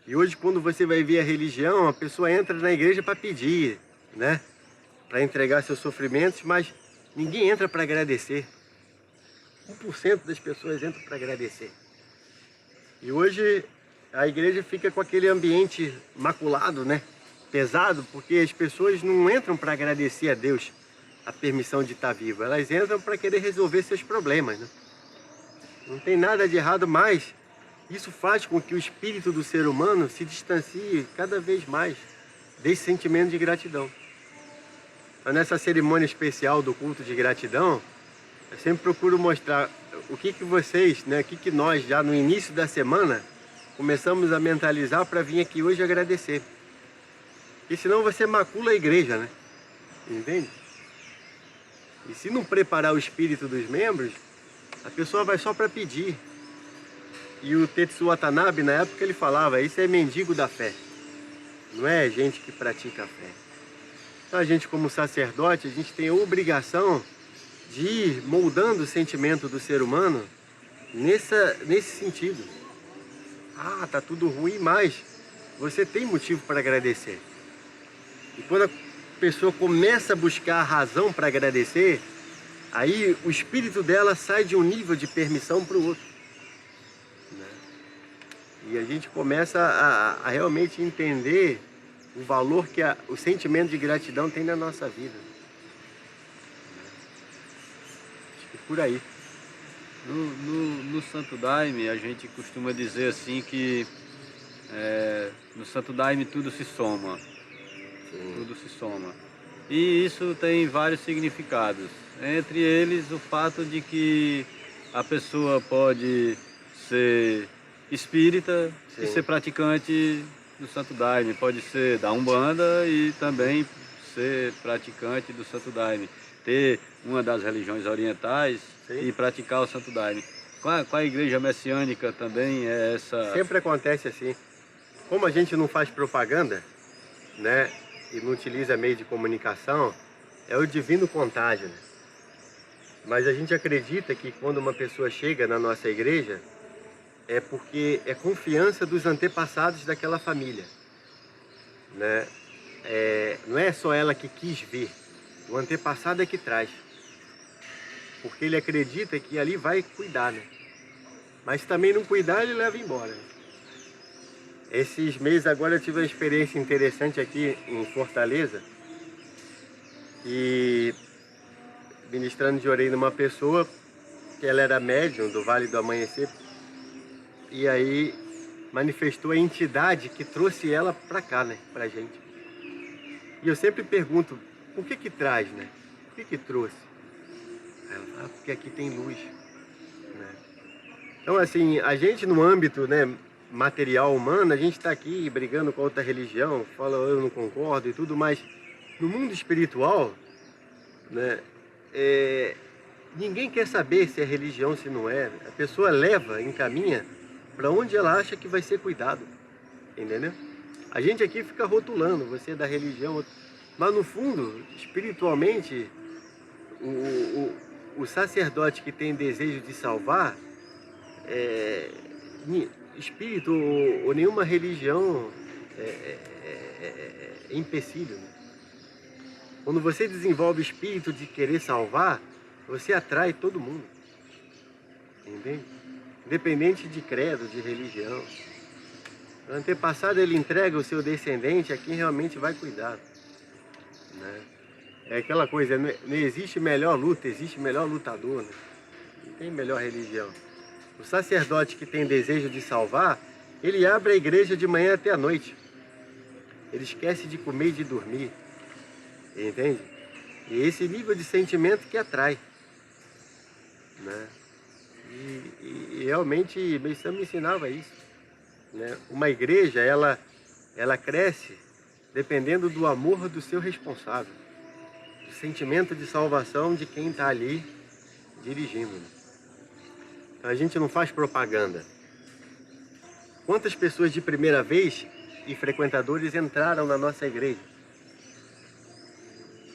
E hoje, quando você vai ver a religião, a pessoa entra na igreja para pedir, né? Para entregar seus sofrimentos, mas ninguém entra para agradecer. 1% das pessoas entram para agradecer. E hoje a igreja fica com aquele ambiente maculado, né? Pesado, porque as pessoas não entram para agradecer a Deus a permissão de estar vivo. Elas entram para querer resolver seus problemas, né? Não tem nada de errado, mas isso faz com que o espírito do ser humano se distancie cada vez mais desse sentimento de gratidão. Então, nessa cerimônia especial do culto de gratidão, eu sempre procuro mostrar o que vocês, né, o que nós já no início da semana começamos a mentalizar para vir aqui hoje agradecer. Porque senão você macula a igreja, né? Entende? E se não preparar o espírito dos membros, a pessoa vai só para pedir. E o Tetsu Watanabe, na época, ele falava, isso é mendigo da fé. Não é gente que pratica a fé. Então a gente, como sacerdote, a gente tem a obrigação de ir moldando o sentimento do ser humano nesse sentido. Ah, tá tudo ruim, mas você tem motivo para agradecer. E quando a pessoa começa a buscar a razão para agradecer, aí o espírito dela sai de um nível de permissão para o outro. Né? E a gente começa a realmente entender o valor que o sentimento de gratidão tem na nossa vida. Acho que por aí. No Santo Daime, a gente costuma dizer assim que no Santo Daime tudo se soma. Sim. Tudo se soma. E isso tem vários significados. Entre eles, o fato de que a pessoa pode ser espírita, sim, e ser praticante do Santo Daime. Pode ser da Umbanda e também ser praticante do Santo Daime. Ter uma das religiões orientais, sim, e praticar o Santo Daime. Com a igreja messiânica também é essa... Sempre acontece assim. Como a gente não faz propaganda, né, e não utiliza meio de comunicação, é o divino contágio. Né? Mas a gente acredita que quando uma pessoa chega na nossa igreja, é porque é confiança dos antepassados daquela família. Né? Não é só ela que quis vir, o antepassado é que traz. Porque ele acredita que ali vai cuidar, né? Mas se também não cuidar, ele leva embora. Né? Esses meses agora eu tive uma experiência interessante aqui em Fortaleza. E ministrando de orei numa pessoa que ela era médium do Vale do Amanhecer. E aí manifestou a entidade que trouxe ela para cá, né? Pra gente. E eu sempre pergunto, por que traz, né? Por que trouxe? Ela fala, porque aqui tem luz. Né? Então, assim, a gente no âmbito, né, material humano, a gente está aqui brigando com outra religião, fala eu não concordo e tudo, mas no mundo espiritual, né, ninguém quer saber se é religião, se não é. A pessoa leva, encaminha para onde ela acha que vai ser cuidado. Entendeu? A gente aqui fica rotulando, você é da religião, mas no fundo, espiritualmente, o sacerdote que tem desejo de salvar, espírito ou nenhuma religião é empecilho. Né? Quando você desenvolve o espírito de querer salvar, você atrai todo mundo. Entende? Independente de credo, de religião. O antepassado ele entrega o seu descendente a quem realmente vai cuidar. Né? É aquela coisa, não existe melhor luta, existe melhor lutador. Né? Não tem melhor religião. O sacerdote que tem desejo de salvar, ele abre a igreja de manhã até a noite. Ele esquece de comer e de dormir. Entende? E esse nível de sentimento que atrai. Né? E realmente Messias me ensinava isso. Né? Uma igreja, ela cresce dependendo do amor do seu responsável. Do sentimento de salvação de quem está ali dirigindo. Né? Então a gente não faz propaganda. Quantas pessoas de primeira vez e frequentadores entraram na nossa igreja?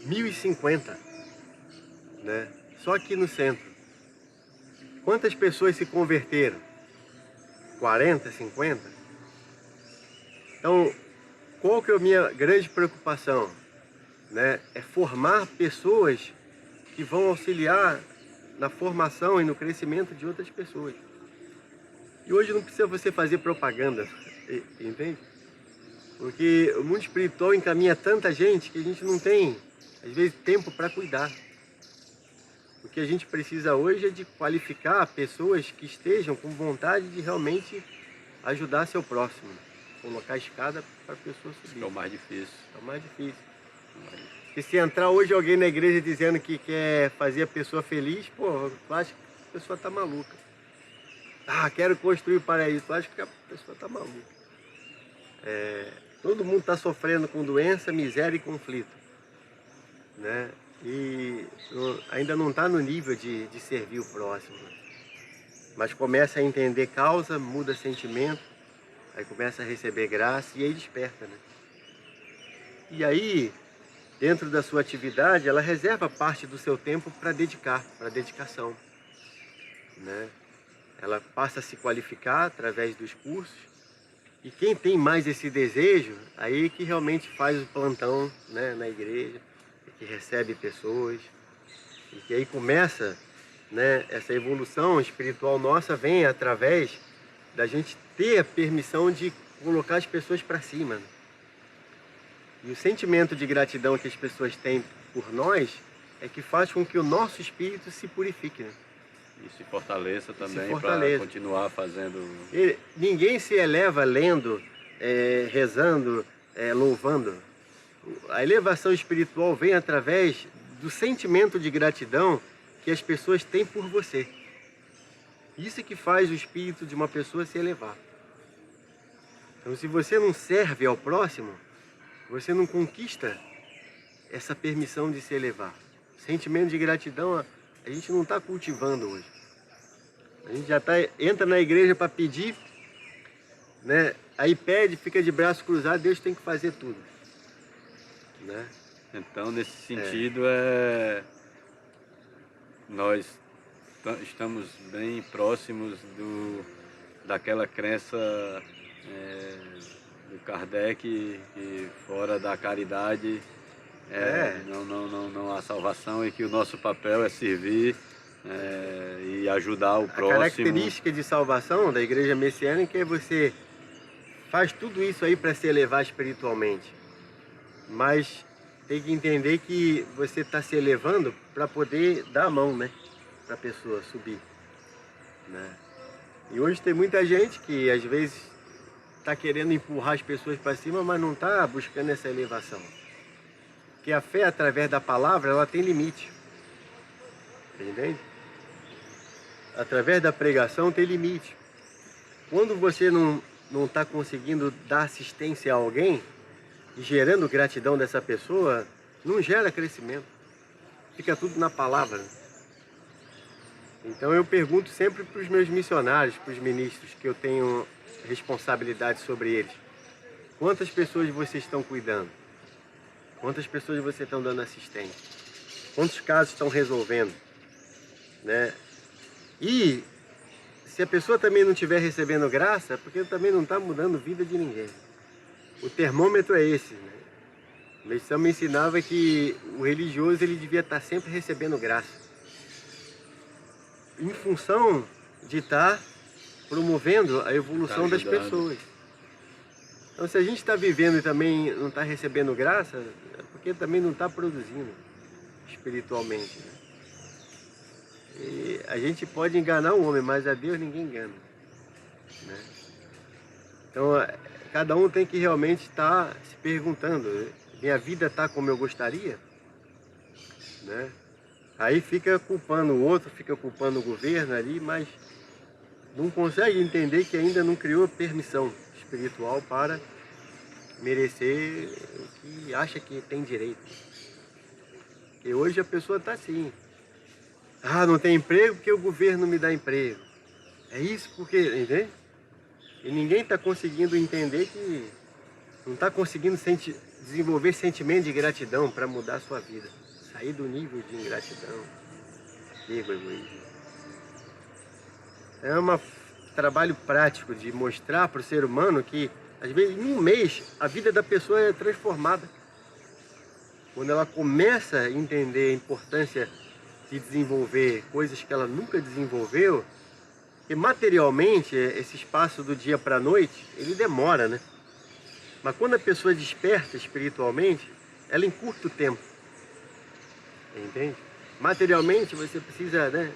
1050, né? Só aqui no centro. Quantas pessoas se converteram? 40, 50? Então, qual que é a minha grande preocupação? né? É formar pessoas que vão auxiliar na formação e no crescimento de outras pessoas. E hoje não precisa você fazer propaganda, entende? Porque o mundo espiritual encaminha tanta gente que a gente não tem, às vezes, tempo para cuidar. O que a gente precisa hoje é de qualificar pessoas que estejam com vontade de realmente ajudar seu próximo. Colocar a escada para a pessoa subir. É o mais difícil. É o mais difícil. E se entrar hoje alguém na igreja dizendo que quer fazer a pessoa feliz, pô, eu acho que a pessoa está maluca. Ah, quero construir o paraíso. Eu acho que a pessoa está maluca. Todo mundo está sofrendo com doença, miséria e conflito, né? E ainda não está no nível de servir o próximo. Mas começa a entender causa, muda sentimento, aí começa a receber graça e aí desperta, né? E aí, dentro da sua atividade, ela reserva parte do seu tempo para dedicar, para dedicação, né? Ela passa a se qualificar através dos cursos. E quem tem mais esse desejo, aí que realmente faz o plantão, né, na igreja, que recebe pessoas, e que aí começa, né, essa evolução espiritual nossa vem através da gente ter a permissão de colocar as pessoas para cima, né? E o sentimento de gratidão que as pessoas têm por nós é que faz com que o nosso espírito se purifique, né? E se fortaleça também para continuar fazendo... Ninguém se eleva lendo, rezando, louvando. A elevação espiritual vem através do sentimento de gratidão que as pessoas têm por você. Isso é que faz o espírito de uma pessoa se elevar. Então, se você não serve ao próximo, você não conquista essa permissão de se elevar. Sentimento de gratidão a gente não está cultivando hoje. A gente já entra na igreja para pedir, né? Aí pede, fica de braço cruzado, Deus tem que fazer tudo, né? Então, nesse sentido, nós estamos bem próximos daquela crença do Kardec, que fora da caridade não há salvação, e que o nosso papel é servir e ajudar o próximo. A característica de salvação da igreja messiânica é você faz tudo isso aí para se elevar espiritualmente, mas tem que entender que você está se elevando para poder dar a mão, né, para a pessoa subir, né? E hoje tem muita gente que às vezes está querendo empurrar as pessoas para cima, mas não está buscando essa elevação. Porque a fé, através da palavra, ela tem limite. Entende? Através da pregação tem limite. Quando você não está conseguindo dar assistência a alguém, e gerando gratidão dessa pessoa, não gera crescimento. Fica tudo na palavra. Então eu pergunto sempre para os meus missionários, para os ministros, que eu tenho responsabilidade sobre eles. Quantas pessoas vocês estão cuidando? Quantas pessoas vocês estão dando assistência? Quantos casos estão resolvendo? Né? E se a pessoa também não estiver recebendo graça, é porque também não está mudando a vida de ninguém. O termômetro é esse, né? A missão me ensinava que o religioso ele devia estar sempre recebendo graça, em função de estar promovendo a evolução das pessoas. Então, se a gente está vivendo e também não está recebendo graça, é porque também não está produzindo espiritualmente, né? E a gente pode enganar o homem, mas a Deus ninguém engana, né? Então, cada um tem que realmente estar se perguntando, minha vida está como eu gostaria? Né? Aí fica culpando o outro, fica culpando o governo ali, mas não consegue entender que ainda não criou permissão espiritual para merecer o que acha que tem direito. Porque hoje a pessoa está assim, não tem emprego porque o governo me dá emprego. É isso porque, entende? E ninguém está conseguindo entender que não está conseguindo desenvolver sentimento de gratidão para mudar a sua vida. Sair do nível de ingratidão, apego, egoísmo. É um trabalho prático de mostrar para o ser humano que, às vezes, em um mês, a vida da pessoa é transformada. quando ela começa a entender a importância de desenvolver coisas que ela nunca desenvolveu, e materialmente esse espaço do dia para a noite, ele demora, né? Mas quando a pessoa desperta espiritualmente, ela encurta o tempo, entende? Materialmente você precisa, né?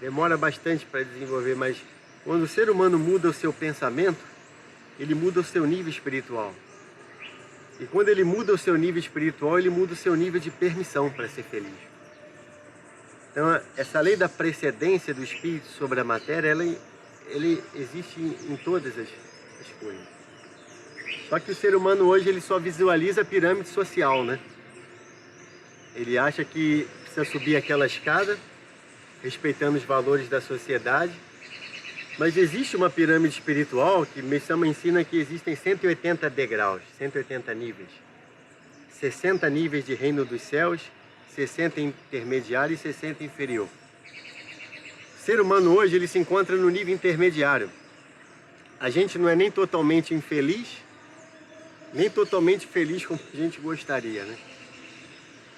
Demora bastante para desenvolver, mas quando o ser humano muda o seu pensamento, ele muda o seu nível espiritual. E quando ele muda o seu nível espiritual, ele muda o seu nível de permissão para ser feliz. Então, essa lei da precedência do espírito sobre a matéria, ele existe em todas as coisas. Só que o ser humano hoje ele só visualiza a pirâmide social, né? Ele acha que precisa subir aquela escada, respeitando os valores da sociedade. Mas existe uma pirâmide espiritual que Messama ensina que existem 180 degraus, 180 níveis. 60 níveis de reino dos céus, 60 intermediário e 60 inferior. O ser humano hoje ele se encontra no nível intermediário. A gente não é nem totalmente infeliz, nem totalmente feliz como a gente gostaria, né?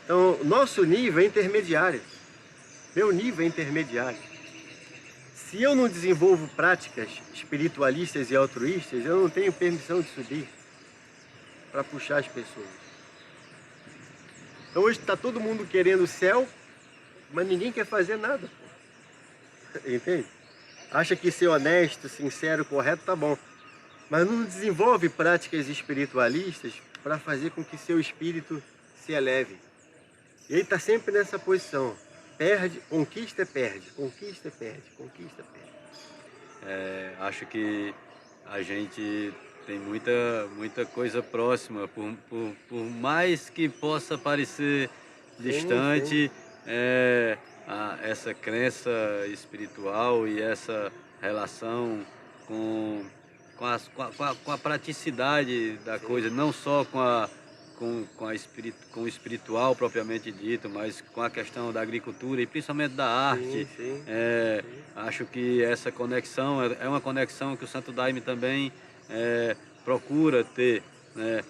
Então, nosso nível é intermediário. Meu nível é intermediário. Se eu não desenvolvo práticas espiritualistas e altruístas, eu não tenho permissão de subir para puxar as pessoas. Então hoje está todo mundo querendo o céu, mas ninguém quer fazer nada. Entende? Acha que ser honesto, sincero, correto tá bom. Mas não desenvolve práticas espiritualistas para fazer com que seu espírito se eleve. E ele está sempre nessa posição. Perde, conquista, perde, conquista, perde, conquista, perde. Acho que a gente tem muita coisa próxima, por mais que possa parecer distante, essa crença espiritual e essa relação com a praticidade da coisa, não só com o espiritual propriamente dito, mas com a questão da agricultura e principalmente da arte. Acho que essa conexão é uma conexão que o Santo Daime também procura ter, né?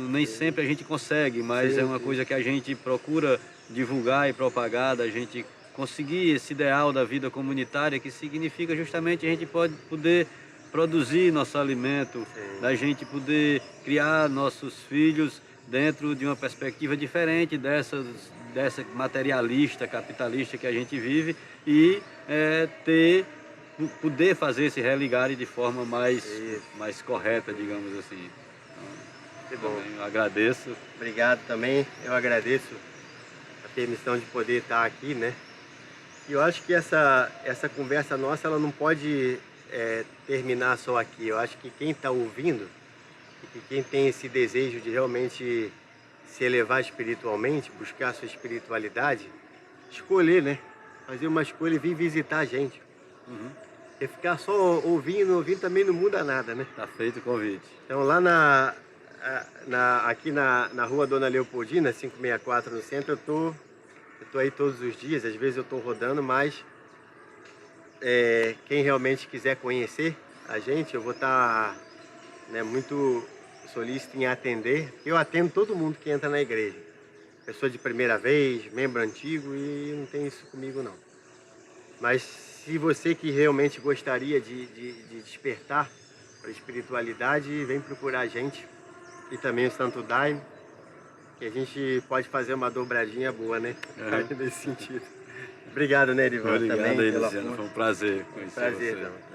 Nem sempre a gente consegue, mas é uma coisa que a gente procura divulgar e propagar, da gente conseguir esse ideal da vida comunitária, que significa justamente a gente poder produzir nosso alimento, da gente poder criar nossos filhos dentro de uma perspectiva diferente dessa materialista, capitalista que a gente vive, e poder fazer esse religar de forma mais correta, digamos assim. Então, bom. Eu agradeço. Obrigado também, eu agradeço a permissão de poder estar aqui, né? E eu acho que essa conversa nossa, ela não pode terminar só aqui. Eu acho que quem está ouvindo, e que quem tem esse desejo de realmente se elevar espiritualmente, buscar a sua espiritualidade, escolher, né? Fazer uma escolha e vir visitar a gente. Porque ficar só ouvindo também não muda nada, né? Tá feito o convite. Então lá aqui na rua Dona Leopoldina, 564 no centro, eu tô aí todos os dias, às vezes eu tô rodando, mas quem realmente quiser conhecer a gente, eu vou estar muito solícito em atender. Eu atendo todo mundo que entra na igreja. Pessoa de primeira vez, membro antigo, e não tem isso comigo não. Mas se você que realmente gostaria de despertar para a espiritualidade, vem procurar a gente. E também o Santo Daime, que a gente pode fazer uma dobradinha boa, né? Nesse sentido. Obrigado, né, Erivan? Obrigado também aí, Luciano. Foi um prazer conhecer prazer, você. Não, também.